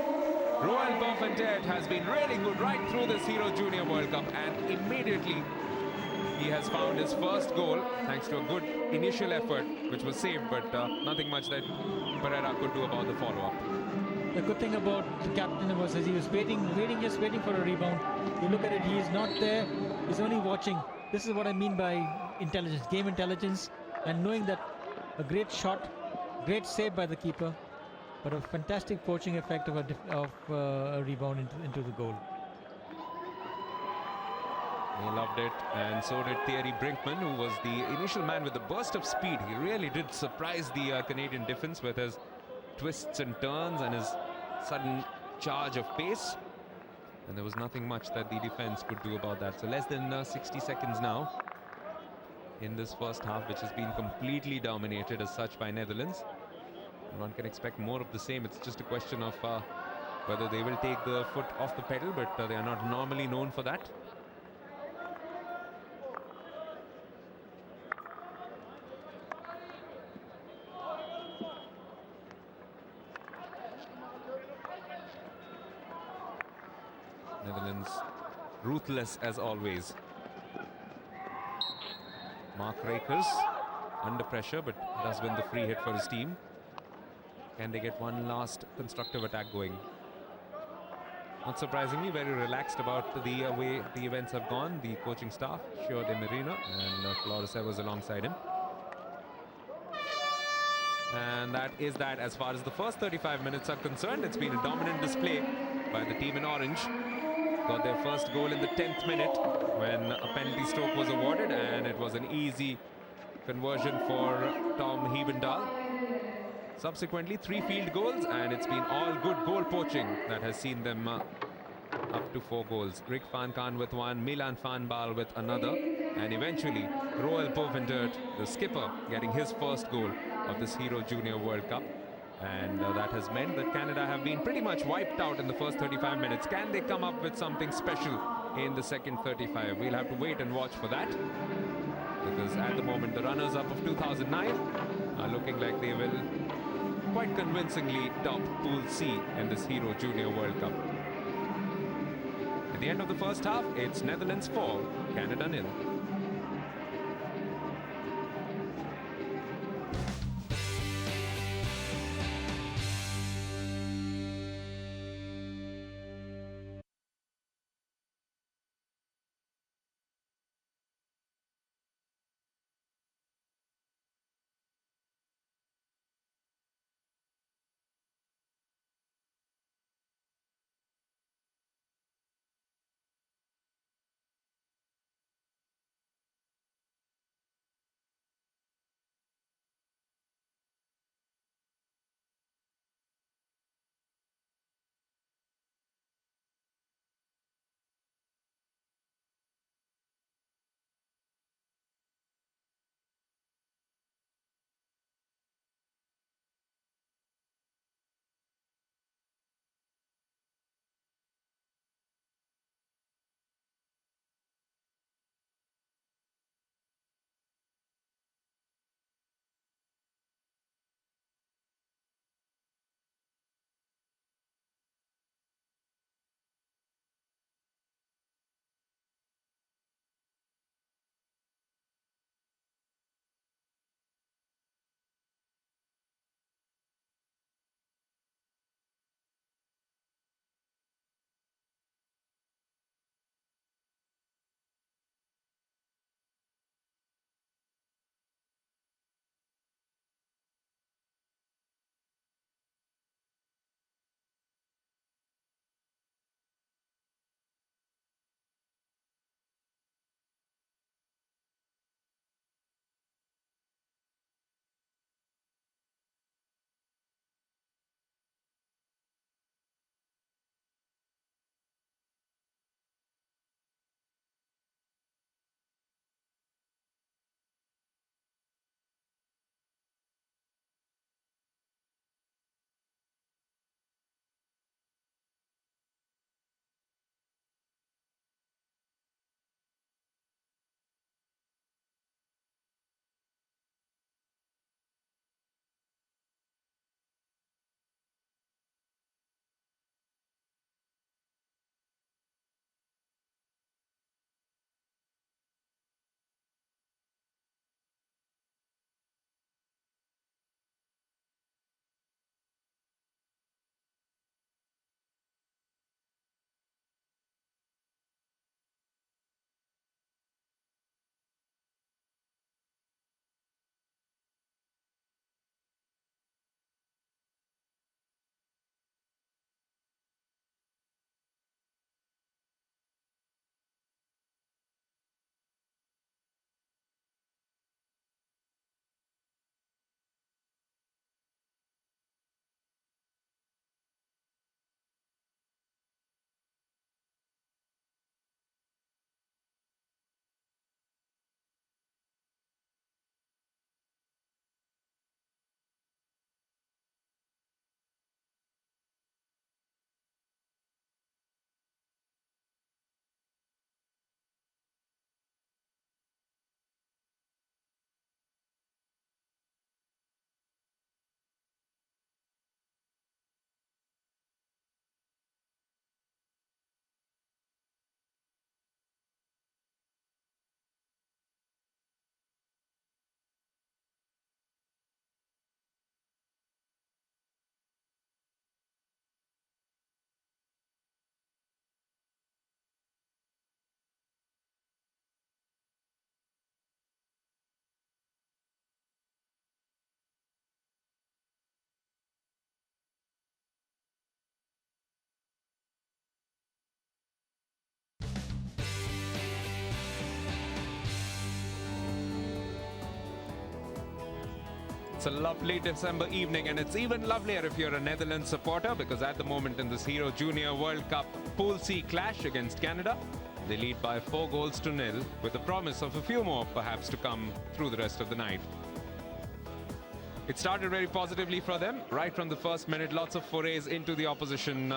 Roel Boventet has been really good right through this Hero Junior World Cup, and immediately he has found his first goal thanks to a good initial effort, which was saved, but nothing much that Pereira could do about the follow-up. The good thing about the captain was that he was just waiting for a rebound. You look at it, he is not there, he's only watching. This is what I mean by intelligence, game intelligence, and knowing that a great shot, great save by the keeper, but a fantastic poaching effect of a rebound into the goal. He loved it, and so did Thierry Brinkman, who was the initial man with the burst of speed. He really did surprise the Canadian defense with his twists and turns and his sudden charge of pace. And there was nothing much that the defense could do about that. So less than 60 seconds now in this first half, which has been completely dominated as such by Netherlands. And one can expect more of the same. It's just a question of whether they will take the foot off the pedal, but they are not normally known for that. Netherlands ruthless as always. Mark Rakers under pressure, but does win the free hit for his team. Can they get one last constructive attack going? Not surprisingly, very relaxed about the way the events have gone. The coaching staff, Sure de Marina, and Flores was alongside him. And that is that as far as the first 35 minutes are concerned. It's been a dominant display by the team in orange. Got their first goal in the 10th minute when a penalty stroke was awarded, and it was an easy conversion for Tom Hebendahl. Subsequently, 3 field goals, and it's been all good goal poaching that has seen them up to 4 goals. Rick van Kaan with 1, Milan van Baal with another, and eventually Roel Boventet, the skipper, getting his first goal of this Hero Junior World Cup. And that has meant that Canada have been pretty much wiped out in the first 35 minutes. Can they come up with something special in the second 35? We'll have to wait and watch for that, because at the moment the runners-up of 2009 are looking like they will quite convincingly top Pool C in this Hero Junior World Cup. At the end of the first half, it's Netherlands 4, Canada 0. It's a lovely December evening, and it's even lovelier if you're a Netherlands supporter, because at the moment in this Hero Junior World Cup Pool C clash against Canada, they lead by 4-0, with the promise of a few more perhaps to come through the rest of the night. It started very positively for them right from the first minute. Lots of forays into the opposition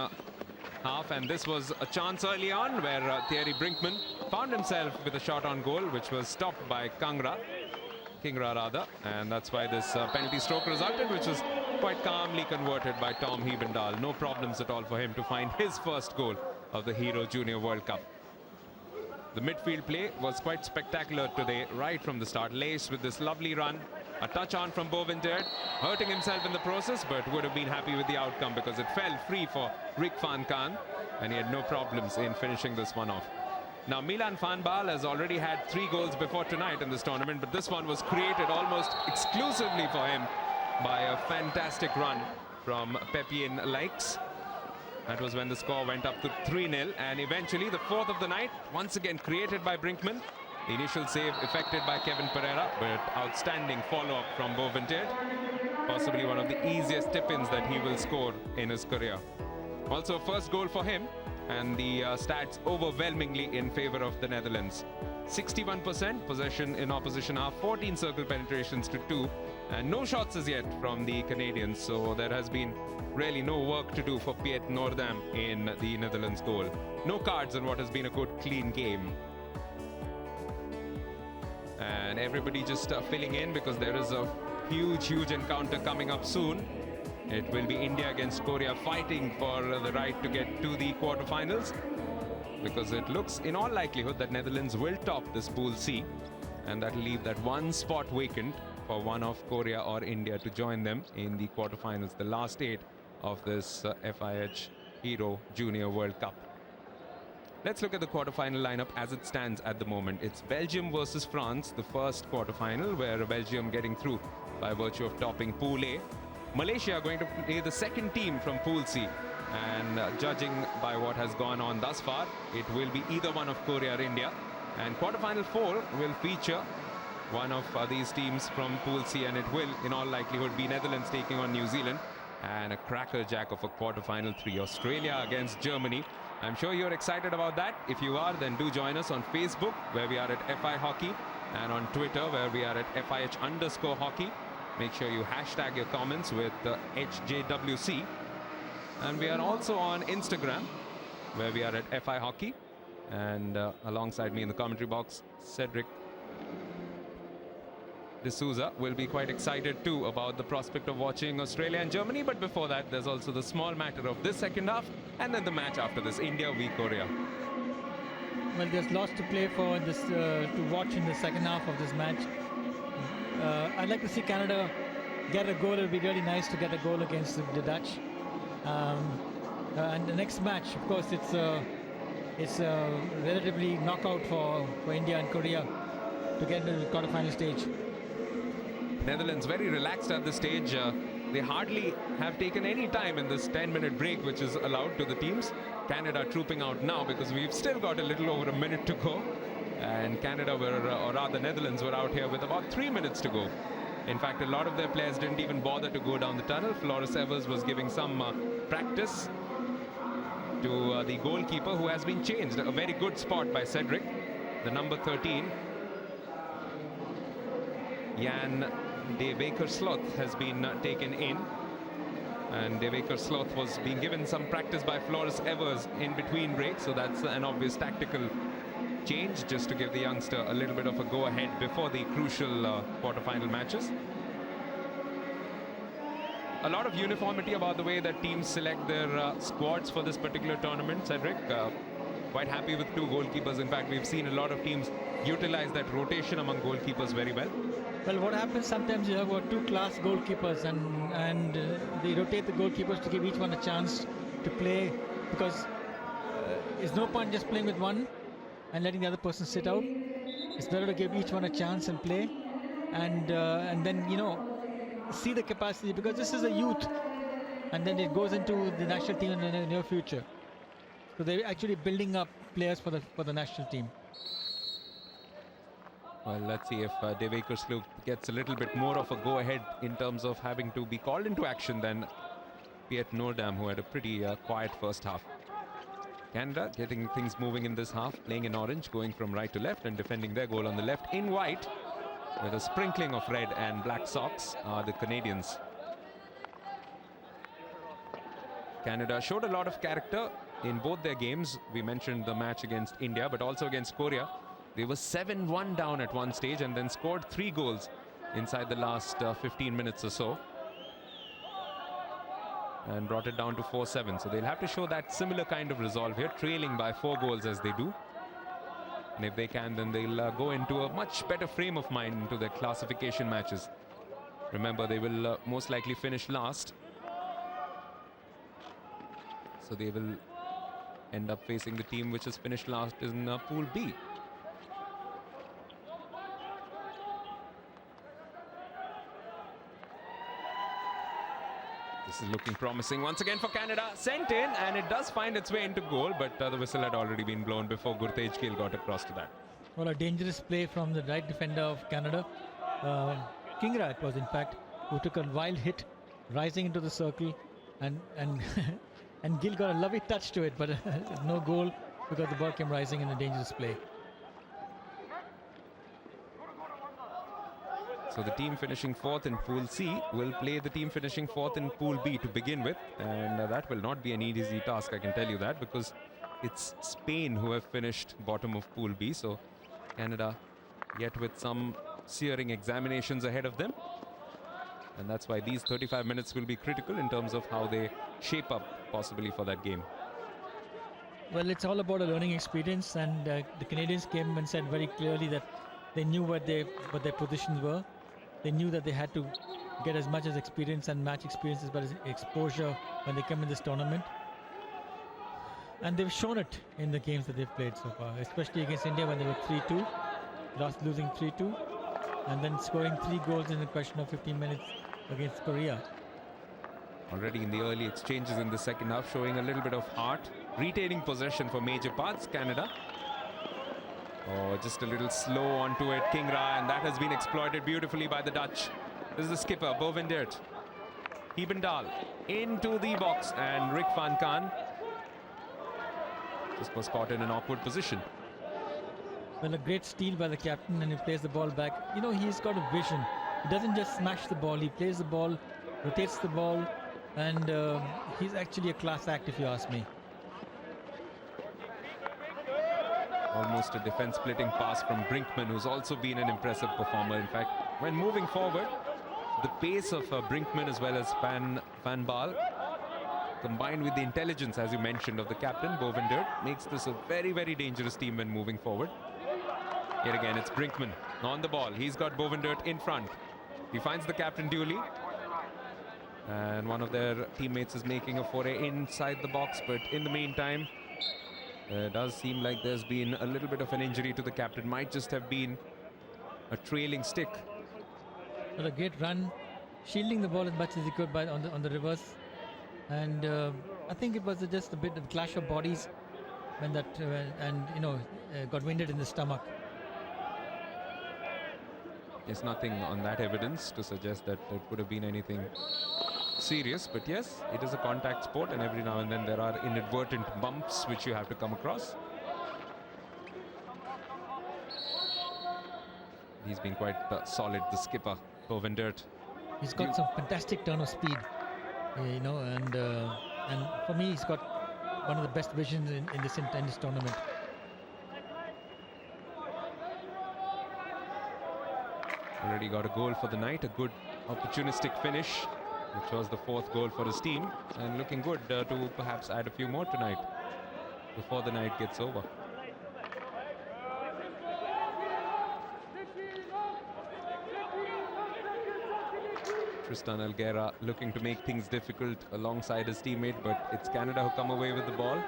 half, and this was a chance early on where Thierry Brinkman found himself with a shot on goal, which was stopped by Kingra rather, and that's why this penalty stroke resulted, which was quite calmly converted by Tom Hebendal. No problems at all for him to find his first goal of the Hero Junior World Cup. The midfield play was quite spectacular today right from the start, laced with this lovely run. A touch on from Bovinterd, hurting himself in the process, but would have been happy with the outcome because it fell free for Rick van Kaan, and he had no problems in finishing this one off. Now, Milan van Baal has already had 3 goals before tonight in this tournament, but this one was created almost exclusively for him by a fantastic run from Pepien Likes. That was when the score went up to 3-0, and eventually the 4th of the night, once again created by Brinkman. The initial save effected by Kevin Pereira, but outstanding follow-up from Bovinterd. Possibly one of the easiest tip-ins that he will score in his career. Also, first goal for him, and the stats overwhelmingly in favor of the Netherlands. 61% possession in opposition half, 14 circle penetrations to 2, and no shots as yet from the Canadians. So there has been really no work to do for Piet Noordam in the Netherlands goal. No cards in what has been a good, clean game. And everybody just filling in because there is a huge encounter coming up soon. It will be India against Korea, fighting for the right to get to the quarterfinals, because it looks in all likelihood that Netherlands will top this Pool C, and that will leave that one spot vacant for one of Korea or India to join them in the quarterfinals, the last 8 of this FIH Hero Junior World Cup. Let's look at the quarterfinal lineup as it stands at the moment. It's Belgium versus France, the first quarterfinal, where Belgium getting through by virtue of topping Pool A. Malaysia are going to play the second team from Pool C, and judging by what has gone on thus far, it will be either one of Korea or India. And quarterfinal 4 will feature one of these teams from Pool C, and it will in all likelihood be Netherlands taking on New Zealand, and a crackerjack of a quarterfinal 3, Australia against Germany. I'm sure you're excited about that. If you are, then do join us on Facebook, where we are at FI Hockey, and on Twitter, where we are at FIH_hockey. Make sure you hashtag your comments with HJWC. And we are also on Instagram, where we are at FI Hockey. And alongside me in the commentary box, Cedric D'Souza will be quite excited too about the prospect of watching Australia and Germany. But before that, there's also the small matter of this second half, and then the match after this, India v Korea. Well, there's lots to play for this, to watch in the second half of this match. I'd like to see Canada get a goal. It would be really nice to get a goal against the Dutch. And the next match, of course, it's a relatively knockout for India and Korea to get into the quarterfinal stage. Netherlands very relaxed at this stage. They hardly have taken any time in this 10-minute break which is allowed to the teams. Canada trooping out now because we've still got a little over a minute to go. And Canada were, or rather Netherlands were out here with about 3 minutes to go. In fact, a lot of their players didn't even bother to go down the tunnel. Floris Evers was giving some practice to the goalkeeper, who has been changed. A very good spot by Cedric, the number 13. Jan de Wekersloth has been taken in. And de Wekersloth was being given some practice by Floris Evers in between breaks. So that's an obvious tactical change, just to give the youngster a little bit of a go-ahead before the crucial quarterfinal matches. A lot of uniformity about the way that teams select their squads for this particular tournament, Cedric. Quite happy with 2 goalkeepers. In fact, we've seen a lot of teams utilize that rotation among goalkeepers very well. Well, what happens sometimes, you have 2-class goalkeepers, and they rotate the goalkeepers to give each one a chance to play, because there's no point just playing with one and letting the other person sit out. It's better to give each one a chance and play, and then, see the capacity, because this is a youth, and then it goes into the national team in the near future. So they're actually building up players for the national team. Well, let's see if Devekersloop gets a little bit more of a go-ahead in terms of having to be called into action than Piet Noordam, who had a pretty quiet first half. Canada getting things moving in this half, playing in orange, going from right to left and defending their goal on the left. In white, with a sprinkling of red and black socks, are the Canadians. Canada showed a lot of character in both their games. We mentioned the match against India, but also against Korea. They were 7-1 down at one stage and then scored 3 goals inside the last 15 minutes or so, and brought it down to 4-7. So they'll have to show that similar kind of resolve here, trailing by 4 goals as they do. And if they can, then they'll go into a much better frame of mind into their classification matches. Remember, they will most likely finish last. So they will end up facing the team which has finished last in Pool B. This is looking promising once again for Canada. Sent in, and it does find its way into goal, but the whistle had already been blown before Gurtej Gill got across to that. Well, a dangerous play from the right defender of Canada. Kingra, it was in fact, who took a wild hit, rising into the circle, and and Gill got a lovely touch to it, but no goal because the ball came rising in a dangerous play. So the team finishing 4th in Pool C will play the team finishing 4th in Pool B to begin with. And that will not be an easy task, I can tell you that, because it's Spain who have finished bottom of Pool B. So Canada yet with some searing examinations ahead of them. And that's why these 35 minutes will be critical in terms of how they shape up possibly for that game. Well, it's all about a learning experience, and the Canadians came and said very clearly that they knew what their positions were. They knew that they had to get as much as experience and match experience as well as exposure when they come in this tournament. And they've shown it in the games that they've played so far, especially against India when they were 3-2, losing 3-2, and then scoring 3 goals in a question of 15 minutes against Korea. Already in the early exchanges in the second half, showing a little bit of heart, retaining possession for major parts, Canada. Oh, just a little slow onto it, Kingra, and that has been exploited beautifully by the Dutch. This is the skipper, Bovendert. Hiebendal into the box, and Rick van Kaan just was caught in an awkward position. Well, a great steal by the captain, and he plays the ball back. You know, he's got a vision. He doesn't just smash the ball, he plays the ball, rotates the ball, and he's actually a class act, if you ask me. Almost a defense-splitting pass from Brinkman, who's also been an impressive performer. In fact, when moving forward, the pace of Brinkman as well as Van Baal, combined with the intelligence, as you mentioned, of the captain, Bovendert, makes this a very, very dangerous team when moving forward. Yet again, it's Brinkman on the ball. He's got Bovendert in front. He finds the captain duly. And one of their teammates is making a foray inside the box, but in the meantime, it does seem like there's been a little bit of an injury to the captain. Might just have been a trailing stick. Well, a great run, shielding the ball as much as he could on the reverse. And I think it was just a bit of clash of bodies when that, got winded in the stomach. There's nothing on that evidence to suggest that it could have been anything serious, but yes, it is a contact sport, and every now and then there are inadvertent bumps which you have to come across. He's been quite solid, the skipper, Bovendert. He's got some fantastic turn of speed, and for me, he's got one of the best visions in this tournament. Already got a goal for the night, a good opportunistic finish, which was the 4th goal for his team, and looking good to perhaps add a few more tonight before the night gets over. Tristan Algera looking to make things difficult alongside his teammate, but it's Canada who come away with the ball.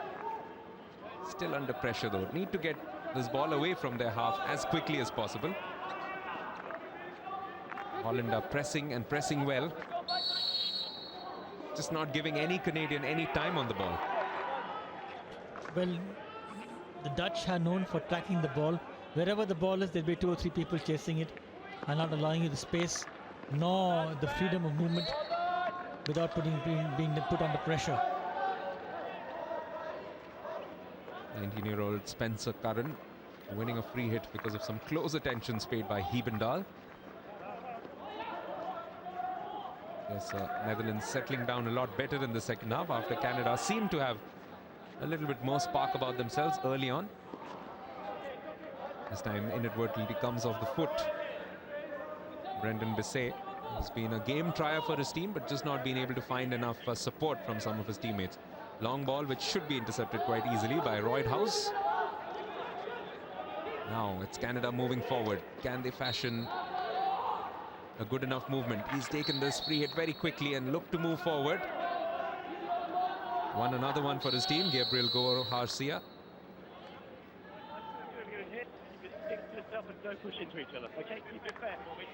Still under pressure though. Need to get this ball away from their half as quickly as possible. Holland are pressing and pressing well. Just not giving any Canadian any time on the ball. Well, the Dutch are known for tracking the ball Wherever the ball is, there'll be 2 or 3 people chasing it and not allowing you the space nor the freedom of movement without being put under pressure. 19-year-old Spencer Curran winning a free hit because of some close attentions paid by Hebendal. Yes, Netherlands settling down a lot better in the second half after Canada seemed to have a little bit more spark about themselves early on. This time inadvertently comes off the foot. Brendan Bissay has been a game trier for his team, but just not been able to find enough support from some of his teammates. Long ball which should be intercepted quite easily by Roydhouse. Now it's Canada moving forward. Can they fashion a good enough movement? He's taken this free hit very quickly and looked to move forward. Won another one for his team, Gabriel Garcia. Don't push into each other, okay? Keep it fair for me.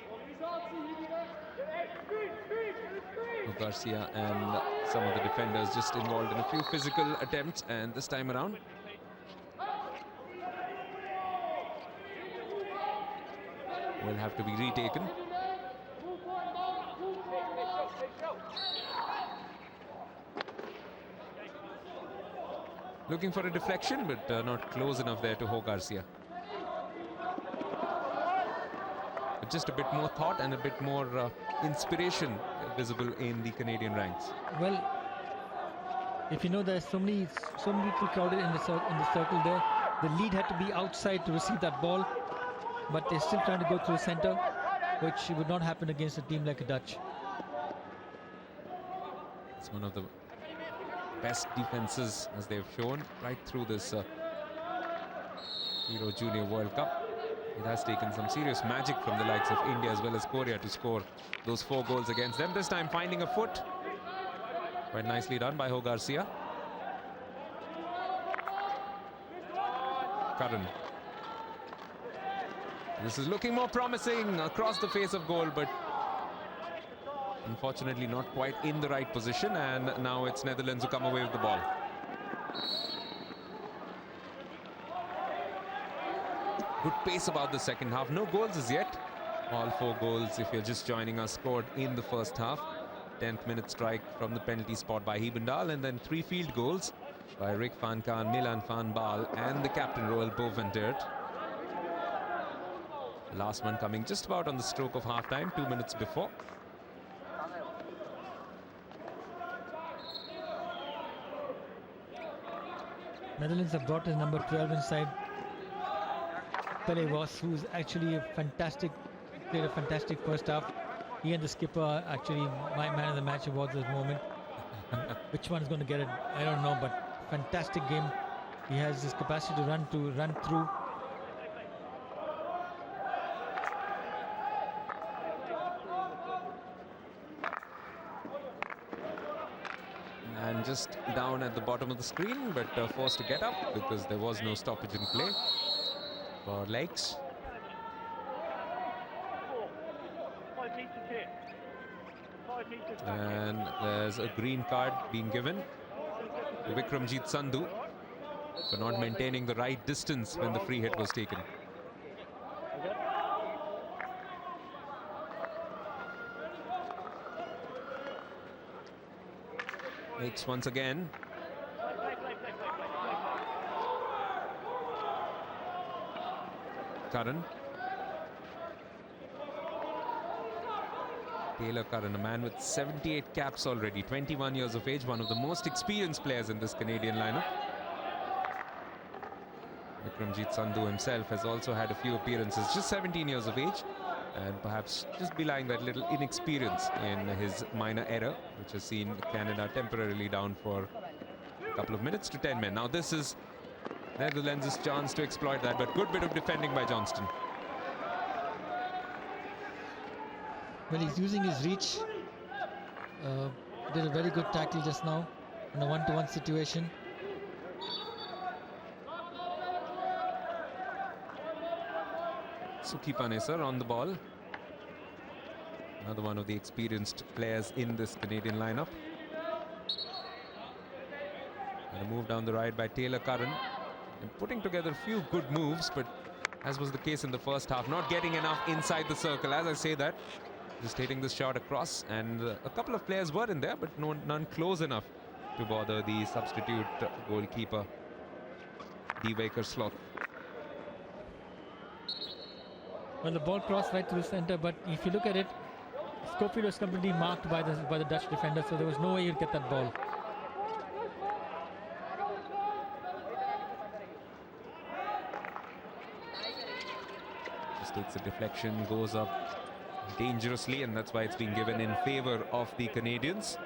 Garcia and some of the defenders just involved in a few physical attempts, and this time around will have to be retaken. Looking for a deflection, but not close enough there to Ho Garcia. But just a bit more thought and a bit more inspiration visible in the Canadian ranks. Well, if you know there's so many people crowded in the circle there, the lead had to be outside to receive that ball, but they're still trying to go through the center, which would not happen against a team like a Dutch. It's one of the best defenses as they've shown right through this Euro Junior World Cup. It has taken some serious magic from the likes of India as well as Korea to score those 4 goals against them. This time finding a foot. Quite nicely done by Ho Garcia. Curran. This is looking more promising across the face of goal, but unfortunately not quite in the right position, and now it's Netherlands who come away with the ball. Good pace about the second half. No goals as yet. All 4 goals, if you're just joining us, scored in the first half. 10th minute strike from the penalty spot by Hebendal, and then 3 field goals by Rick van Kaan, Milan van Baal and the captain Roel Bovendert. The last one coming just about on the stroke of half-time, 2 minutes before. Netherlands have brought his number 12 inside, Pele Vos, who's actually played a fantastic first half. He and the skipper are actually my man of the match awards at the moment. Which one is going to get it, I don't know, but fantastic game. He has this capacity to run through. And just down at the bottom of the screen, but forced to get up because there was no stoppage in play for legs. 5 meters here. 5 meters back. And there's a green card being given to Vikramjit Sandhu for not maintaining the right distance when the free hit was taken. Makes once again. Curran. Taylor Curran, a man with 78 caps already, 21 years of age, one of the most experienced players in this Canadian lineup. Vikramjit Sandhu himself has also had a few appearances, just 17 years of age, and perhaps just belying that little inexperience in his minor error, which has seen Canada temporarily down for a couple of minutes to 10 men. Now this is Netherlands' chance to exploit that, but good bit of defending by Johnston. Well, he's using his reach. Did a very good tackle just now in a one-to-one situation. Suki Panesar on the ball. Another one of the experienced players in this Canadian lineup. And a move down the right by Taylor Curran. And putting together a few good moves, but as was the case in the first half. Not getting enough inside the circle. As I say that, just hitting this shot across, and a couple of players were in there, but none close enough to bother the substitute goalkeeper, Devaker Sloth. Well, the ball crossed right through the center, but if you look at it, Schofield was completely marked by the Dutch defender, so there was no way you'd get that ball. Just takes a deflection, goes up dangerously, and that's why it's been given in favor of the Canadians.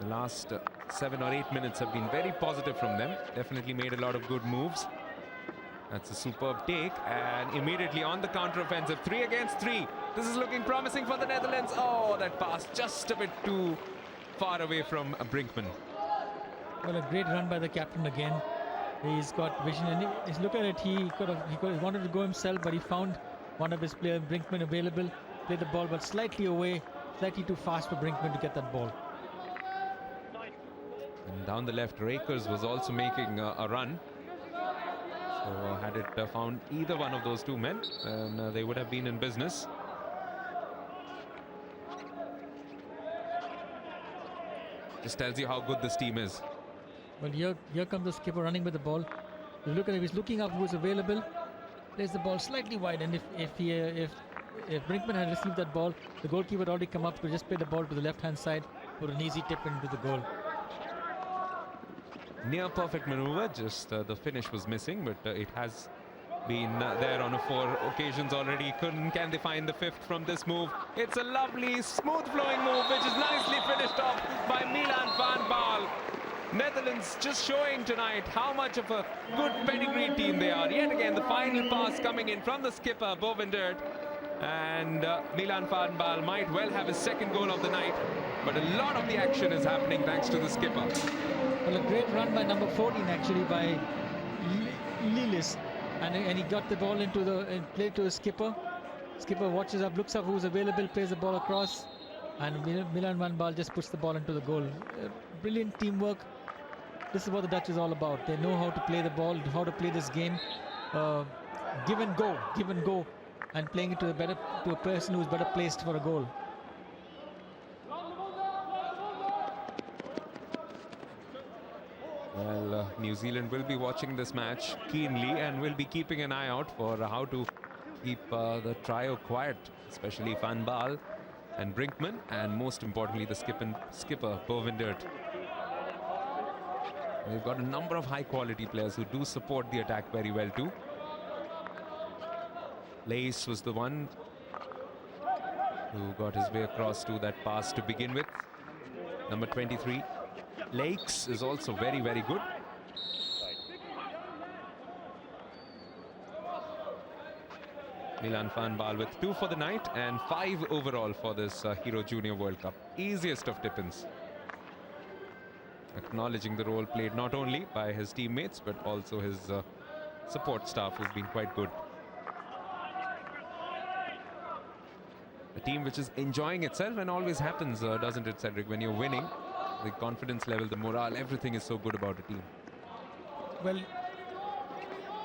The last 7 or 8 minutes have been very positive from them. Definitely made a lot of good moves. That's a superb take, and immediately on the counter-offensive, 3 against 3. This is looking promising for the Netherlands. Oh, that pass just a bit too far away from Brinkman. Well, a great run by the captain again. He's got vision, and he's look at it. He wanted to go himself, but he found one of his players, Brinkman, available. Played the ball, but slightly away, slightly too fast for Brinkman to get that ball. And down the left, Rakers was also making a run. So had it found either one of those two men, then they would have been in business. Just tells you how good this team is. Well, here comes the skipper running with the ball. You look at him; he's looking up who's available. Plays the ball slightly wide, and if Brinkman had received that ball, the goalkeeper had already come up to just play the ball to the left-hand side for an easy tip into the goal. Near perfect maneuver, just the finish was missing, but it has been there on 4 occasions already. Can they find the 5th from this move? It's a lovely, smooth-flowing move, which is nicely finished off by Milan van Baal. Netherlands just showing tonight how much of a good pedigree team they are. Yet again, the final pass coming in from the skipper, Bovendert. And Milan van Baal might well have his 2nd goal of the night, but a lot of the action is happening thanks to the skipper. Well, a great run by number 14 actually, by Lilis, and he got the ball into the play to the skipper. Skipper watches up, looks up who's available, plays the ball across, and Milan van Baal just puts the ball into the goal. Brilliant teamwork. This is what the Dutch is all about. They know how to play the ball, how to play this game. Give and go, and playing it to a person who's better placed for a goal. Well, New Zealand will be watching this match keenly and will be keeping an eye out for how to keep the trio quiet, especially Van Baal and Brinkman, and most importantly the skipper Bovendert. We've got a number of high-quality players who do support the attack very well too. Lace was the one who got his way across to that pass to begin with. Number 23. Lakes is also very, very good. Milan van Baal with 2 for the night and 5 overall for this Hero Junior World Cup. Easiest of tip-ins. Acknowledging the role played not only by his teammates but also his support staff, who've been quite good. A team which is enjoying itself, and always happens, doesn't it, Cedric? When you're winning, the confidence level, the morale, everything is so good about a team. Well,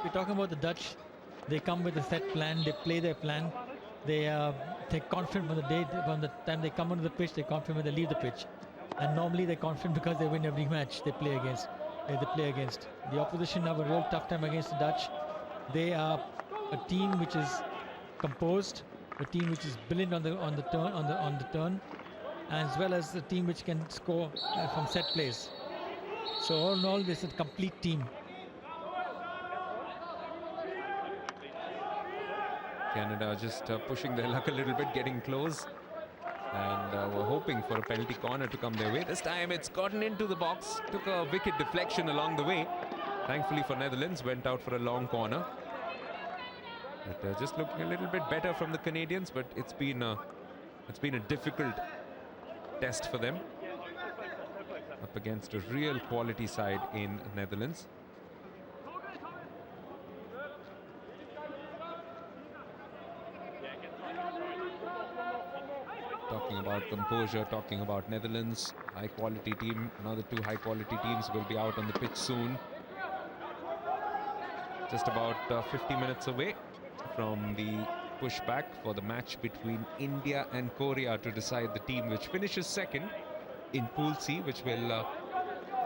we're talking about the Dutch. They come with a set plan. They play their plan. They're confident from the time they come onto the pitch. They're confident when they leave the pitch. And normally they're confident because they win every match they play against. The opposition have a real tough time against the Dutch. They are a team which is composed, a team which is brilliant on the turn, as well as a team which can score from set plays. So all in all, this is a complete team. Canada just pushing their luck a little bit, getting close. And we're hoping for a penalty corner to come their way. This time it's gotten into the box. Took a wicked deflection along the way. Thankfully for Netherlands, went out for a long corner. But just looking a little bit better from the Canadians, but it's been a difficult test for them. Up against a real quality side in Netherlands. Talking about composure, talking about Netherlands, high quality team. Another 2 high quality teams will be out on the pitch soon. Just about 50 minutes away from the pushback for the match between India and Korea to decide the team which finishes second in Pool C, which will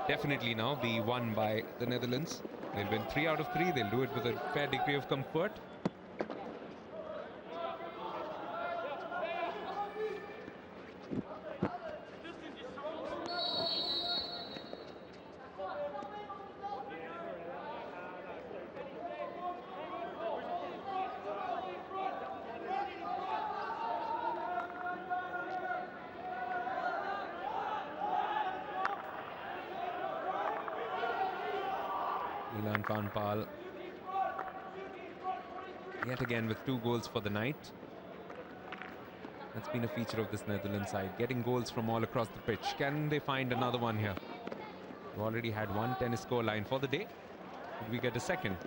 definitely now be won by the Netherlands. They'll win 3 out of 3. They'll do it with a fair degree of comfort. Ilan Kanpal yet again with 2 goals for the night. That's been a feature of this Netherlands side, getting goals from all across the pitch. Can they find another one here? We've already had one tennis score line for the day. Could we get a second?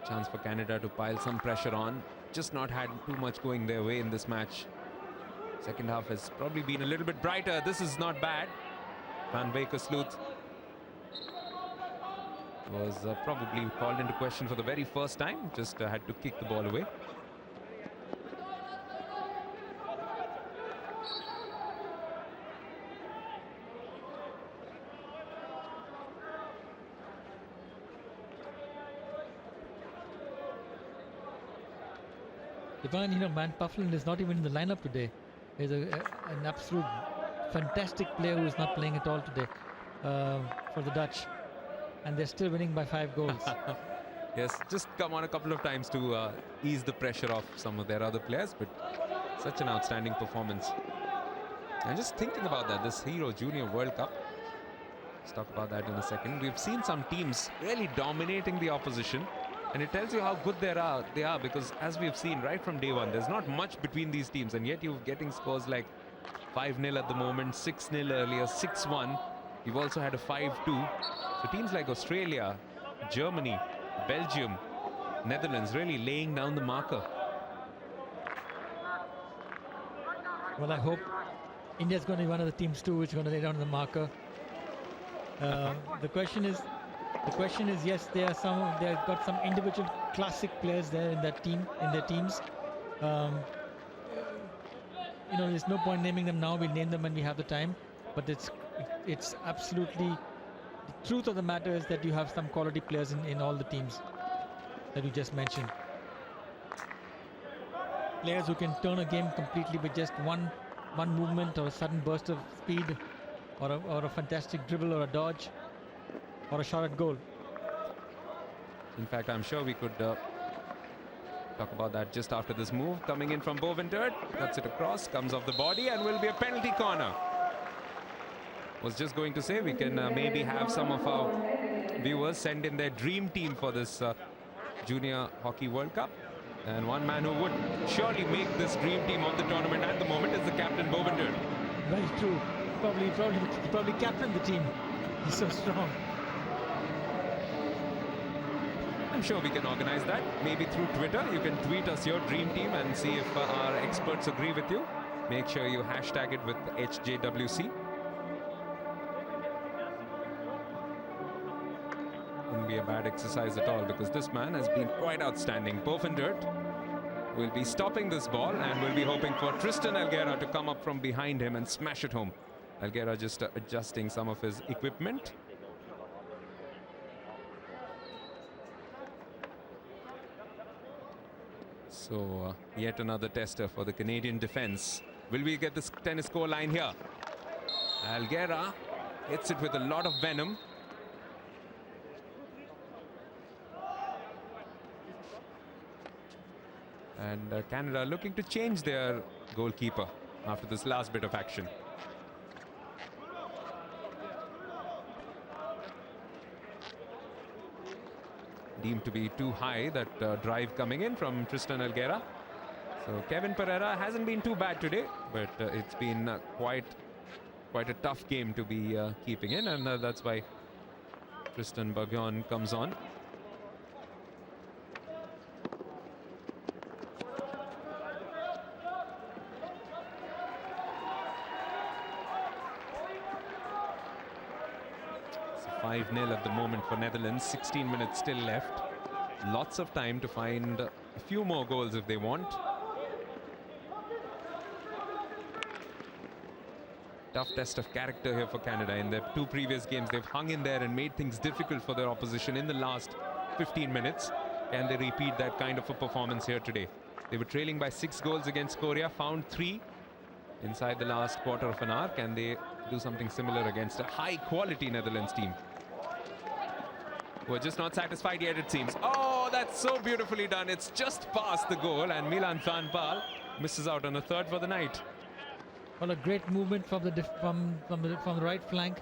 Chance for Canada to pile some pressure on. Just not had too much going their way in this match. Second half has probably been a little bit brighter. This is not bad. Van Bekersloot was probably called into question for the very first time. Just had to kick the ball away. Divine, Van Pufflin is not even in the lineup today. He's an absolute fantastic player who is not playing at all today for the Dutch. And they're still winning by 5 goals. Yes, just come on a couple of times to ease the pressure off some of their other players, but such an outstanding performance. And just thinking about that, this Hero Junior World Cup, let's talk about that in a second. We've seen some teams really dominating the opposition, and it tells you how good they are, because as we've seen right from day one, there's not much between these teams, and yet you're getting scores like 5-0 at the moment, 6-0 earlier, 6-1. You've also had a 5-2. So teams like Australia, Germany, Belgium, Netherlands really laying down the marker. Well, I hope India's going to be one of the teams too, which is going to lay down the marker. The question is, yes, they've got some individual classic players there in that team, in their teams. There's no point naming them now. We'll name them when we have the time. But it's absolutely the truth of the matter is that you have some quality players in all the teams that you just mentioned. Players who can turn a game completely with just one movement or a sudden burst of speed, or a fantastic dribble or a dodge, or a shot at goal. In fact, I'm sure we could talk about that just after this move. Coming in from Bovendert, cuts it across, comes off the body, and will be a penalty corner. Was just going to say we can maybe have some of our viewers send in their dream team for this Junior Hockey World Cup. And one man who would surely make this dream team of the tournament at the moment is the captain, Bovendert. Very true. Probably captain the team. He's so strong. I'm sure we can organize that. Maybe through Twitter. You can tweet us your dream team and see if our experts agree with you. Make sure you hashtag it with HJWC. Wouldn't be a bad exercise at all, because this man has been quite outstanding. Bovendert will be stopping this ball and will be hoping for Tristan Elguera to come up from behind him and smash it home. Elguera just adjusting some of his equipment. So yet another tester for the Canadian defense. Will we get this tennis score line here? Elguera hits it with a lot of venom. And Canada looking to change their goalkeeper after this last bit of action. deemed to be too high, that drive coming in from Tristan Algera. So Kevin Pereira hasn't been too bad today, but it's been quite a tough game to be keeping in, and that's why Tristan Bavion comes on. It's 5-0 at the moment for Netherlands. 16 minutes still left. Lots of time to find a few more goals if they want. Tough test of character here for Canada. In their 2 previous games, they've hung in there and made things difficult for their opposition in the last 15 minutes. Can they repeat that kind of a performance here today? They were trailing by 6 goals against Korea, found 3 inside the last quarter of an hour. Can they do something similar against a high-quality Netherlands team? We're just not satisfied yet, it seems. Oh, that's so beautifully done. It's just past the goal, and Milan van Baal misses out on a third for the night. Well, a great movement from the right flank,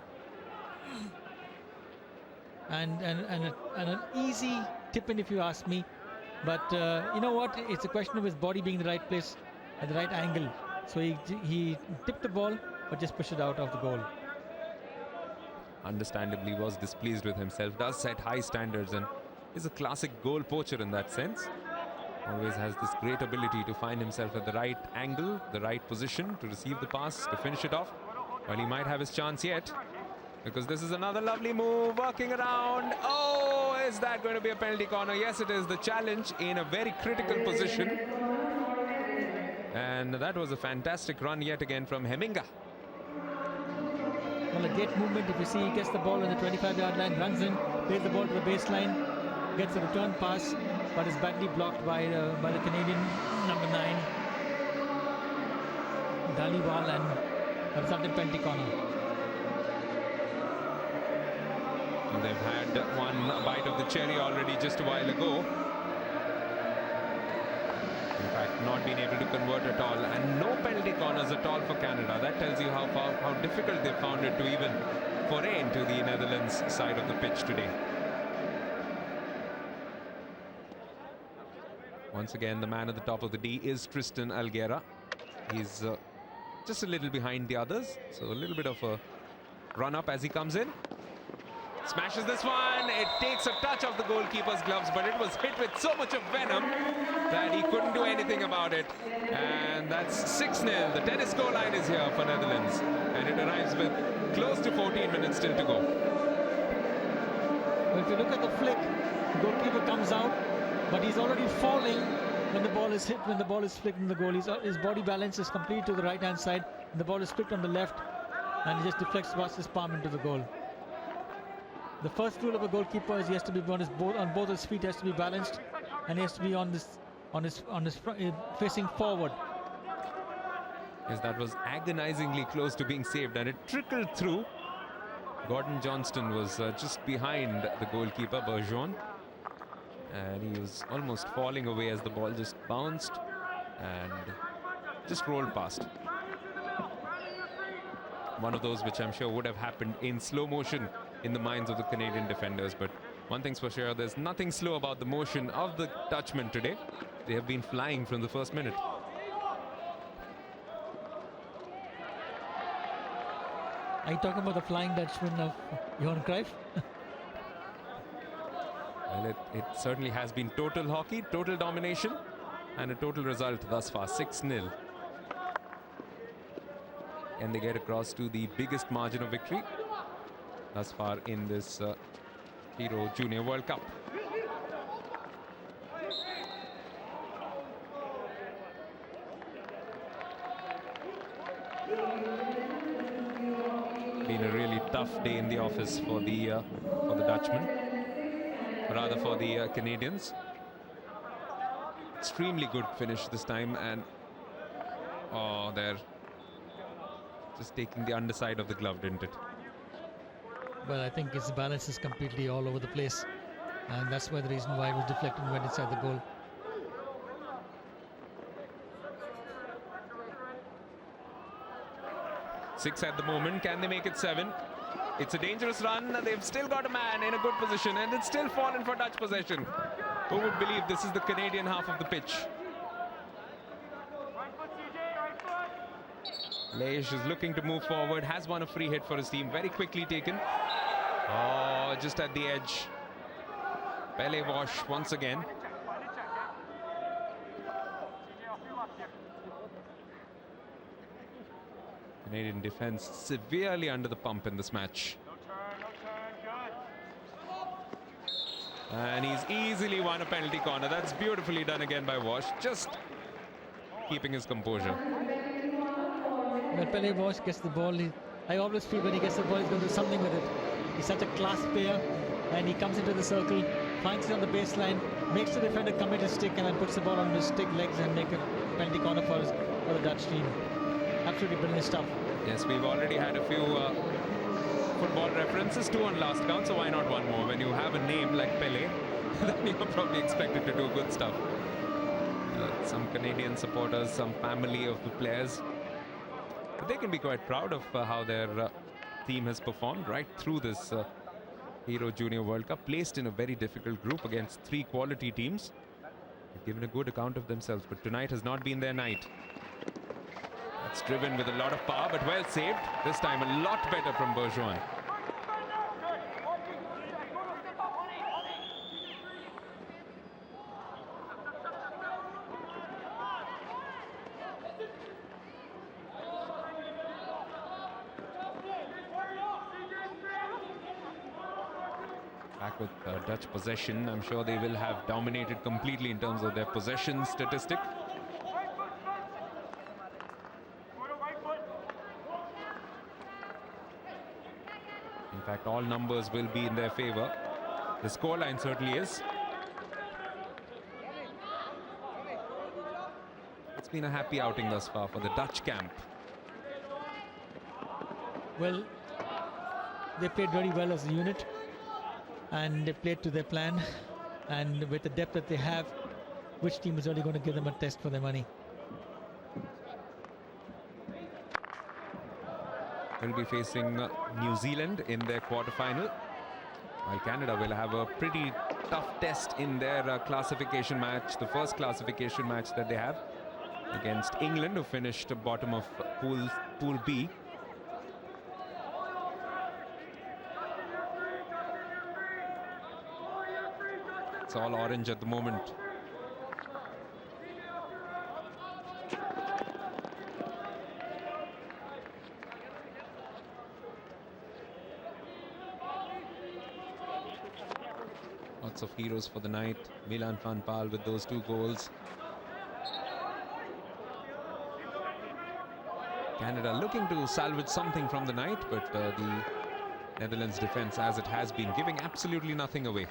and an easy tip in, if you ask me. But you know what? It's a question of his body being in the right place at the right angle. So he tipped the ball, but just pushed it out of the goal. Understandably was displeased with himself. Does set high standards and is a classic goal poacher in that sense. Always has this great ability to find himself at the right angle, the right position to receive the pass, to finish it off. Well, he might have his chance yet, because this is another lovely move, working around. Oh, is that going to be a penalty corner? Yes, it is. The challenge in a very critical position. And that was a fantastic run yet again from Hemminga. Well, a great movement. If you see, he gets the ball on the 25-yard line, runs in, plays the ball to the baseline, gets a return pass, but is badly blocked by the Canadian number 9, Dhaliwal, and resulting penalty corner. And they've had one bite of the cherry already just a while ago. In fact, not been able to convert at all, and no penalty corners at all for Canada. That tells you how difficult they found it to even foray into the Netherlands side of the pitch today. Once again, the man at the top of the D is Tristan Algera. He's just a little behind the others, so a little bit of a run up as he comes in. Smashes this one. It takes a touch off the goalkeeper's gloves, but it was hit with so much of venom that he couldn't do anything about it. And that's 6-0. The tennis score line is here for Netherlands, and it arrives with close to 14 minutes still to go. Well, if you look at the flick, the goalkeeper comes out, but he's already falling when the ball is hit, when the ball is flicked in the goal. His body balance is completely to the right-hand side, and the ball is flicked on the left, and he just deflects past his palm into the goal. The first rule of a goalkeeper is he has to be on both his feet, has to be balanced, and he has to be on his facing forward. Yes, that was agonizingly close to being saved, and it trickled through. Gordon Johnston was just behind the goalkeeper, Bergeron, and he was almost falling away as the ball just bounced and just rolled past. One of those which I'm sure would have happened in slow motion in the minds of the Canadian defenders, but one thing's for sure, there's nothing slow about the motion of the Dutchmen today. They have been flying from the first minute. Are you talking about the Flying Dutchman of Johan Cruyff? Well, it certainly has been total hockey, total domination, and a total result thus far, 6-0. And they get across to the biggest margin of victory thus far in this Hero Junior World Cup. Been a really tough day in the office for the Dutchmen, rather for the Canadians. Extremely good finish this time, and oh, they're just taking the underside of the glove, didn't it? Well, I think his balance is completely all over the place, and that's why the reason why it was deflected and went inside the goal. Six at the moment. Can they make it 7? It's a dangerous run. They've still got a man in a good position, and it's still fallen for Dutch possession. Who would believe this is the Canadian half of the pitch? Leish is looking to move forward, has won a free hit for his team, very quickly taken. Oh, just at the edge. Pele Wash once again. Canadian defense severely under the pump in this match. And he's easily won a penalty corner. That's beautifully done again by Wash, just keeping his composure. When Pele Wash gets the ball, I always feel when he gets the ball, he's going to do something with it. He's such a class player, and he comes into the circle, finds it on the baseline, makes the defender commit his stick, and then puts the ball on his stick legs and make a penalty corner for the Dutch team. Absolutely brilliant stuff. Yes, we've already had a few football references, 2 on last count, so why not one more? When you have a name like Pele, then you're probably expected to do good stuff. Some Canadian supporters, some family of the players, but they can be quite proud of how their team has performed right through this Hero Junior World Cup, placed in a very difficult group against 3 quality teams. They've given a good account of themselves, but tonight has not been their night. That's driven with a lot of power, but well saved. This time a lot better from Bergeron. Back with Dutch possession. I'm sure they will have dominated completely in terms of their possession statistic. In fact, all numbers will be in their favor. The scoreline certainly is. It's been a happy outing thus far for the Dutch camp. Well, they played very well as a unit, and they played to their plan, and with the depth that they have, which team is really going to give them a test for their money? They'll be facing New Zealand in their quarterfinal, while Canada will have a pretty tough test in their classification match, the first classification match that they have, against England, who finished bottom of Pool B. It's all orange at the moment. Lots of heroes for the night. Milan van Paal with those 2 goals. Canada looking to salvage something from the night, but the Netherlands defense, as it has been, giving absolutely nothing away.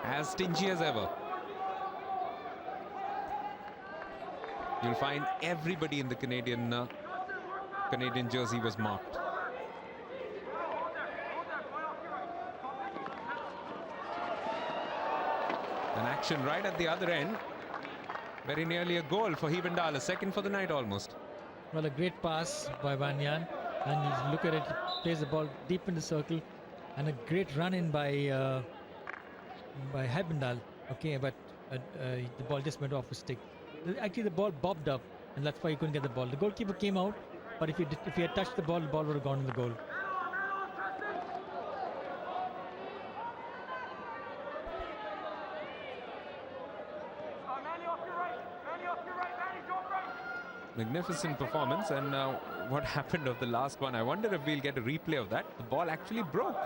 As stingy as ever. You'll find everybody in the Canadian jersey was marked. An action right at the other end. Very nearly a goal for Hivendal, a second for the night almost. Well, a great pass by Van Jan, and you look at it, plays the ball deep in the circle, and a great run in by Hivendal. Okay, but the ball just went off his stick. Actually, the ball bobbed up, and that's why he couldn't get the ball. The goalkeeper came out, but if he had touched the ball would have gone in the goal. Magnificent performance, and what happened of the last one, I wonder if we'll get a replay of that. The ball actually broke.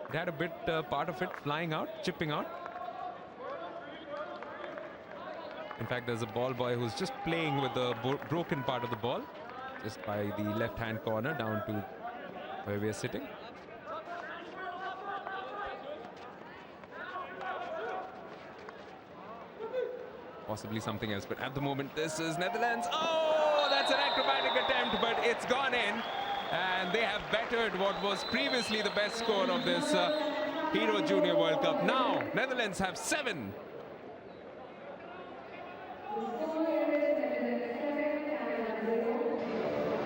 It had a bit part of it flying out, chipping out. In fact, there's a ball boy who's just playing with the broken part of the ball, just by the left-hand corner down to where we are sitting. Possibly something else, but at the moment this is Netherlands. Oh, that's an acrobatic attempt, but it's gone in, and they have bettered what was previously the best score of this Hero Junior World Cup. Now Netherlands have 7.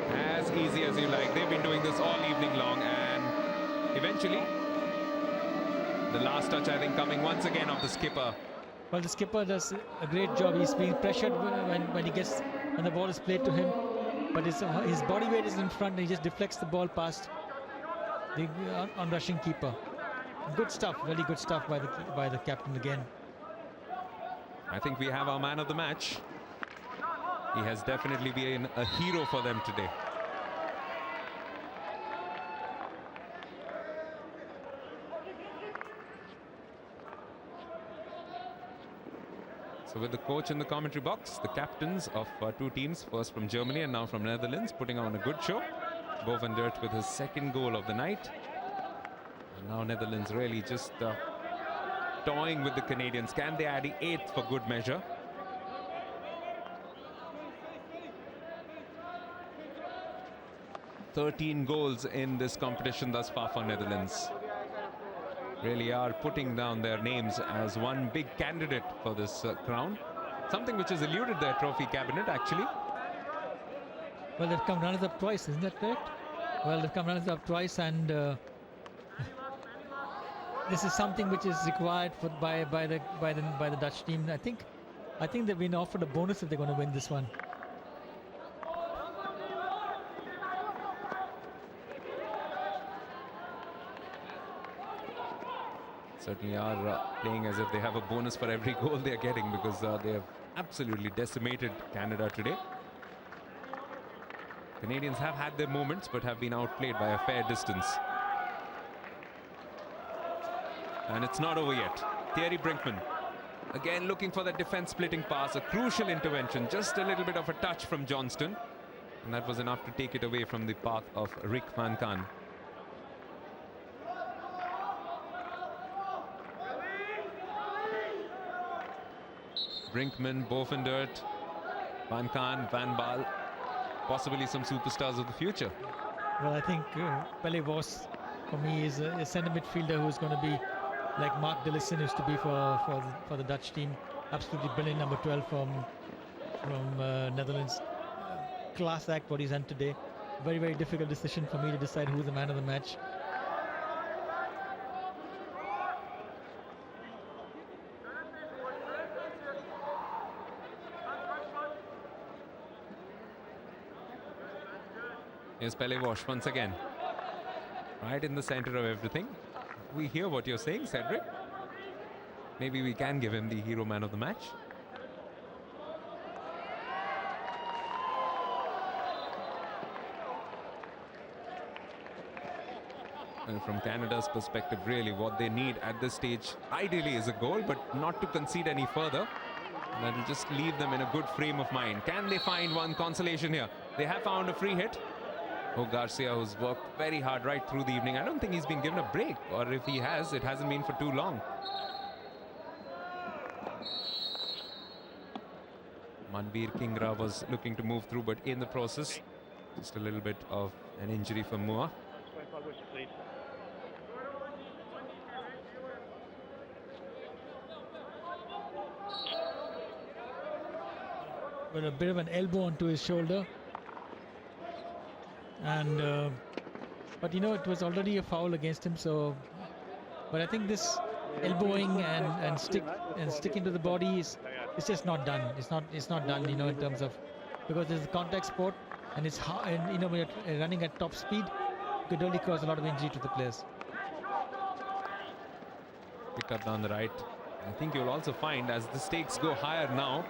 As as you like. They've been doing this all evening long, and eventually the last touch, I think, coming once again of the skipper. Well, the skipper does a great job. He's being pressured when the ball is played to him, but his body weight is in front, and he just deflects the ball past the on-rushing keeper. Good stuff, really good stuff by the captain again. I think we have our man of the match. He has definitely been a hero for them today. So with the coach in the commentary box, the captains of two teams, first from Germany and now from Netherlands, putting on a good show. Bo van Dert with his second goal of the night. And now Netherlands really just toying with the Canadians. Can they add the 8th for good measure? "13 goals in this competition thus far for Netherlands. Really are putting down their names as one big candidate for this crown. Something which has eluded their trophy cabinet, actually. Well, they've come runners-up twice, isn't that correct? Well, they've come runners-up twice, and this is something which is required by the Dutch team. I think they've been offered a bonus if they're going to win this one. Certainly are playing as if they have a bonus for every goal they're getting, because they have absolutely decimated Canada today. Canadians have had their moments but have been outplayed by a fair distance. And it's not over yet. Thierry Brinkman again looking for that defense splitting pass, a crucial intervention, just a little bit of a touch from Johnston, and that was enough to take it away from the path of Rick van Kaan. Brinkman, Bo van Dert, Van Kaan, Van Baal, possibly some superstars of the future. Well, I think Pele Vos, for me, is a centre midfielder who's going to be like Mark Dillison used to be for the Dutch team. Absolutely brilliant, number 12 from Netherlands. Class act what he's done today. Very, very difficult decision for me to decide who's the man of the match. Here's Pele Vos once again, right in the center of everything. We hear what you're saying, Cedric. Maybe we can give him the hero man of the match. And from Canada's perspective, really what they need at this stage ideally is a goal, but not to concede any further. That will just leave them in a good frame of mind. Can they find one consolation here? They have found a free hit. Oh, Garcia, who's worked very hard right through the evening. I don't think he's been given a break, or if he has, it hasn't been for too long. Manbir Kingra was looking to move through, but in the process, just a little bit of an injury for Moore. With a bit of an elbow onto his shoulder. And but you know, it was already a foul against him, so but I think this elbowing and stick into the body is just not done. It's not done, you know, in terms of, because it's a contact sport, and it's hard, and you know, when you're running at top speed, it could really cause a lot of injury to the players. Picked up down the right. I think you'll also find as the stakes go higher now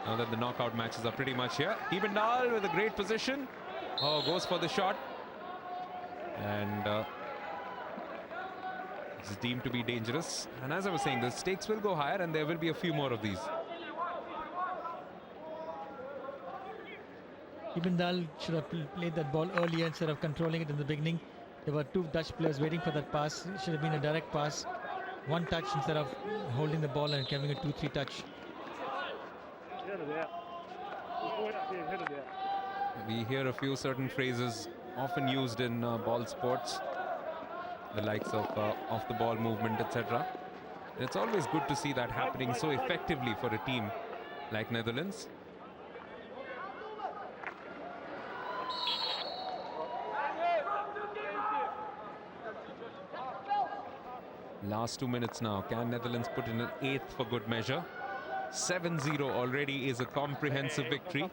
that the knockout matches are pretty much here. Ibendal with a great position. Oh, goes for the shot, and it's deemed to be dangerous. And as I was saying, the stakes will go higher, and there will be a few more of these. Ibendal should have played that ball earlier instead of controlling it in the beginning. There were two Dutch players waiting for that pass. It should have been a direct pass, one touch instead of holding the ball and having a 2-3 touch. We hear a few certain phrases often used in ball sports, the likes of off-the-ball movement, etc. It's always good to see that happening so effectively for a team like Netherlands. Last 2 minutes now. Can Netherlands put in an 8th for good measure? 7-0 already is a comprehensive victory.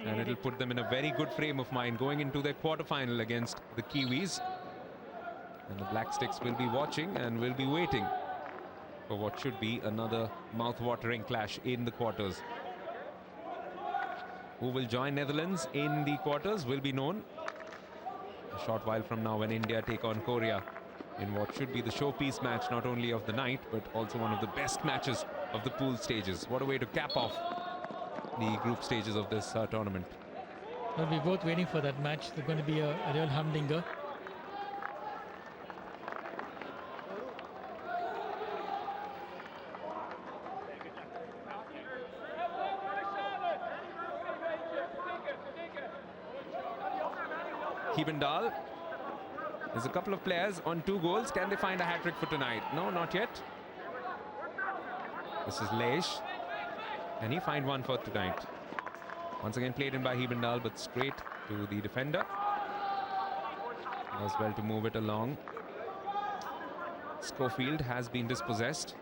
And it'll put them in a very good frame of mind going into their quarter-final against the Kiwis. And the Black Sticks will be watching and will be waiting for what should be another mouth-watering clash in the quarters. Who will join Netherlands in the quarters will be known a short while from now when India take on Korea in what should be the showpiece match not only of the night but also one of the best matches of the pool stages. What a way to cap off the group stages of this tournament. We'll be both waiting for that match. There's going to be a real humdinger. Hibendal. There's a couple of players on 2 goals. Can they find a hat-trick for tonight? No, not yet. This is Leish. Can he find one for tonight? Once again played in by Hibendal, but straight to the defender. Does well to move it along. Schofield has been dispossessed.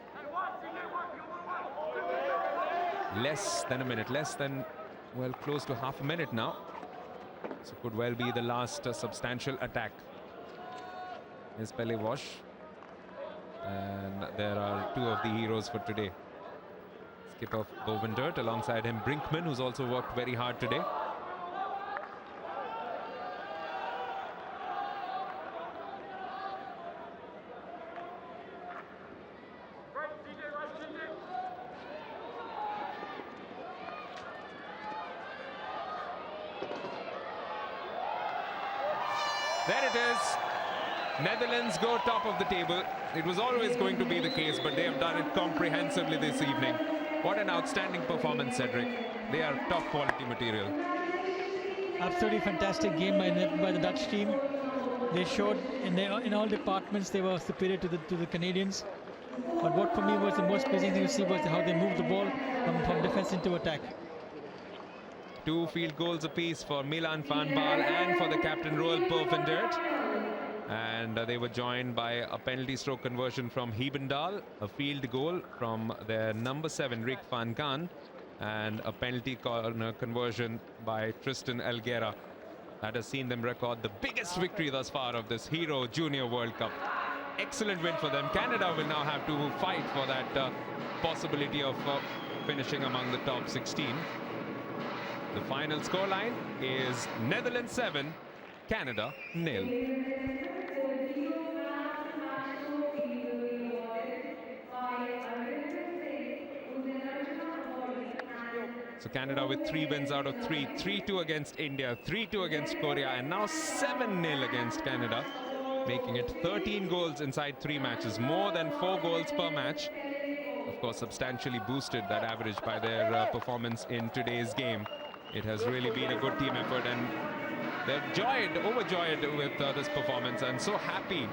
Less than a minute, well, close to half a minute now. So could well be the last substantial attack. Is Pelevosh. And there are 2 of the heroes for today. Skipper Bovendert, alongside him Brinkman, who's also worked very hard today. There it is. Netherlands go top of the table. It was always going to be the case, but they have done it comprehensively this evening. What an outstanding performance, Cedric. They are top quality material. Absolutely fantastic game by the Dutch team. They showed in all departments they were superior to the Canadians. But what for me was the most pleasing thing to see was how they moved the ball from defense into attack. 2 field goals apiece for Milan van Baal and for the captain Roel Bovendert. And they were joined by a penalty stroke conversion from Hibendal, a field goal from their number 7 Rick van Gaan, and a penalty corner conversion by Tristan Elguera. That has seen them record the biggest victory thus far of this Hero Junior World Cup. Excellent win for them. Canada will now have to fight for that possibility of finishing among the top 16. The final scoreline is Netherlands 7, Canada 0. So Canada with 3 wins out of 3. 3-2 against India, 3-2 against Korea, and now 7-0 against Canada, making it 13 goals inside 3 matches, more than 4 goals per match. Of course, substantially boosted that average by their performance in today's game. It has really been a good team effort, and they're overjoyed with this performance and so happy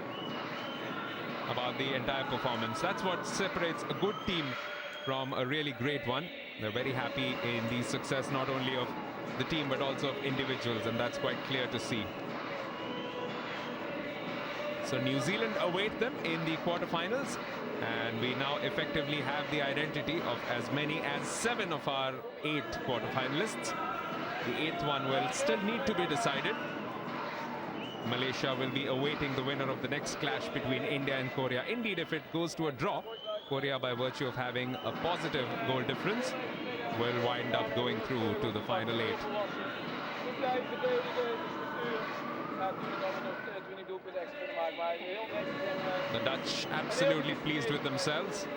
about the entire performance. That's what separates a good team from a really great one. They're very happy in the success not only of the team but also of individuals, and that's quite clear to see. So New Zealand await them in the quarterfinals, and we now effectively have the identity of as many as 7 of our 8 quarterfinalists. The 8th one will still need to be decided. Malaysia will be awaiting the winner of the next clash between India and Korea. Indeed, if it goes to a draw, Korea, by virtue of having a positive goal difference, will wind up going through to the final 8. The Dutch absolutely pleased with themselves.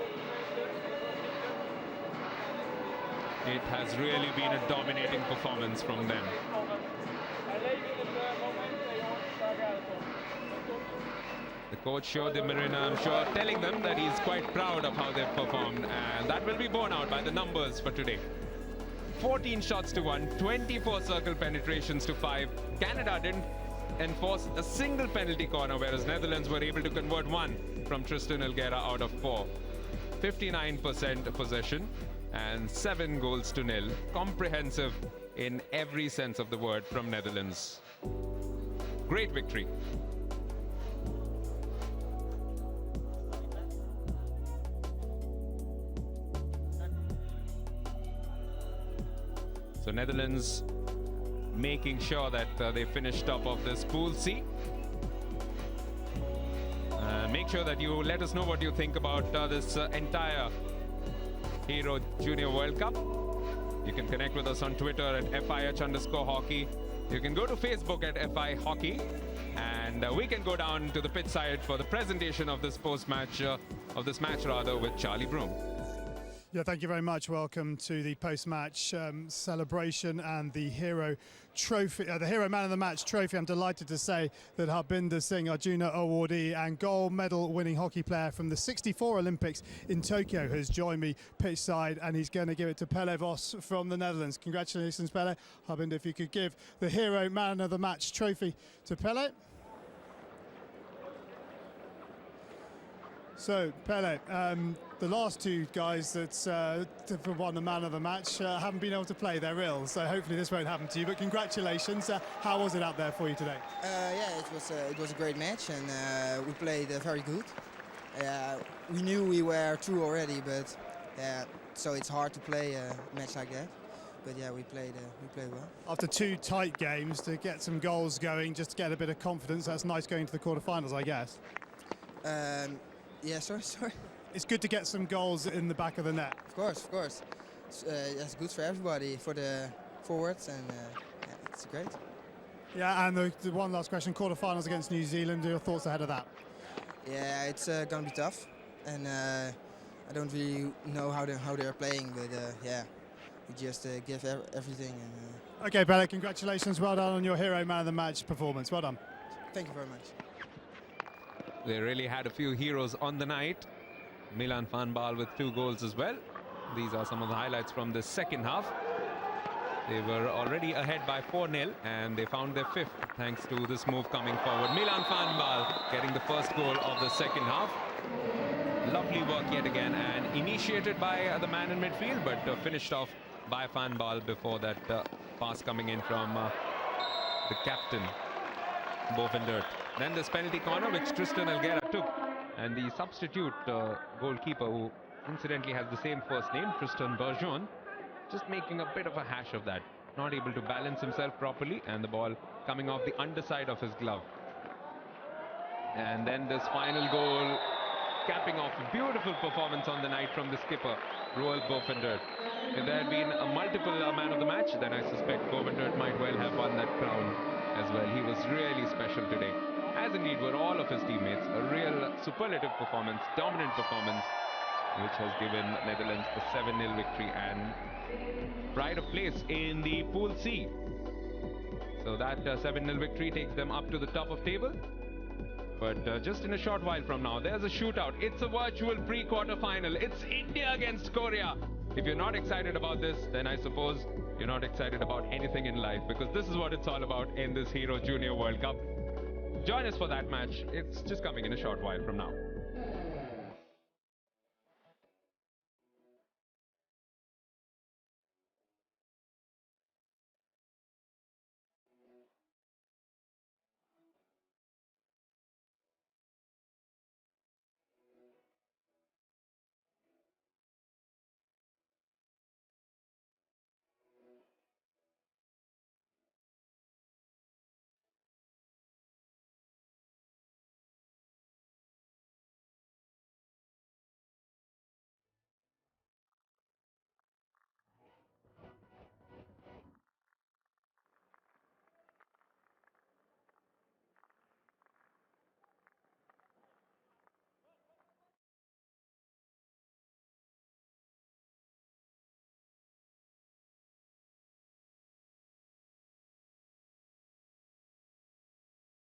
It has really been a dominating performance from them. The coach, Sjoerd de Marina, I'm sure, telling them that he's quite proud of how they've performed, and that will be borne out by the numbers for today. 14 shots to 1, 24 circle penetrations to 5. Canada didn't enforce a single penalty corner, whereas Netherlands were able to convert 1 from Tristan Elguera out of 4. 59% possession and 7 goals to 0. Comprehensive in every sense of the word from Netherlands. Great victory. So Netherlands making sure that they finish top of this Pool C. Make sure that you let us know what you think about this entire Hero Junior World Cup. You can connect with us on Twitter at FIH_hockey. You can go to Facebook at FI Hockey. And we can go down to the pitch side for the presentation of this post-match, with Charlie Broom. Yeah, thank you very much. Welcome to the post-match celebration and the Hero Trophy, the Hero Man of the Match trophy. I'm delighted to say that Harbinder Singh, Arjuna awardee and gold medal winning hockey player from the '64 Olympics in Tokyo, has joined me pitch side, and he's going to give it to Pele Vos from the Netherlands. Congratulations, Pele. Harbinder, if you could give the Hero Man of the Match trophy to Pele. So, Pele, the last two guys that won the Man of the Match haven't been able to play. They're ill, so hopefully this won't happen to you. But congratulations. How was it out there for you today? Yeah, it was a great match, and we played very good. We knew we were through already, but so it's hard to play a match like that. But yeah, we played well. After two tight games, to get some goals going, just to get a bit of confidence, that's nice going to the quarterfinals, I guess. Yeah, sorry. It's good to get some goals in the back of the net. Of course. That's good for everybody, for the forwards, and yeah, it's great. Yeah, and the one last question, quarterfinals against New Zealand, your thoughts ahead of that? Yeah, it's going to be tough, and I don't really know how they're playing, but yeah, we just give everything. And, Okay, Pele, congratulations. Well done on your Hero Man of the Match performance. Well done. Thank you very much. They really had a few heroes on the night. Milan van Baal with 2 goals as well. These are some of the highlights from the second half. They were already ahead by 4-0, and they found their 5th thanks to this move coming forward. Milan van Baal getting the first goal of the second half. Lovely work yet again, and initiated by the man in midfield, but finished off by van Baal before that pass coming in from the captain, Bovendert. Then this penalty corner which Tristan Elguera took, and the substitute goalkeeper, who incidentally has the same first name, Tristan Bergeron, just making a bit of a hash of that. Not able to balance himself properly, and the ball coming off the underside of his glove. And then this final goal, capping off a beautiful performance on the night from the skipper, Roald Bovendert. If there had been a multiple man of the match, then I suspect Bovendert might well have won that crown as well. He was really special today, as indeed were all of his teammates. A real superlative performance, dominant performance, which has given Netherlands the 7-0 victory and pride of place in the Pool C. So that 7-0 victory takes them up to the top of table. But just in a short while from now, there's a shootout. It's a virtual pre-quarter final. It's India against Korea. If you're not excited about this, then I suppose you're not excited about anything in life, because this is what it's all about in this Hero Junior World Cup. Join us for that match. It's just coming in a short while from now.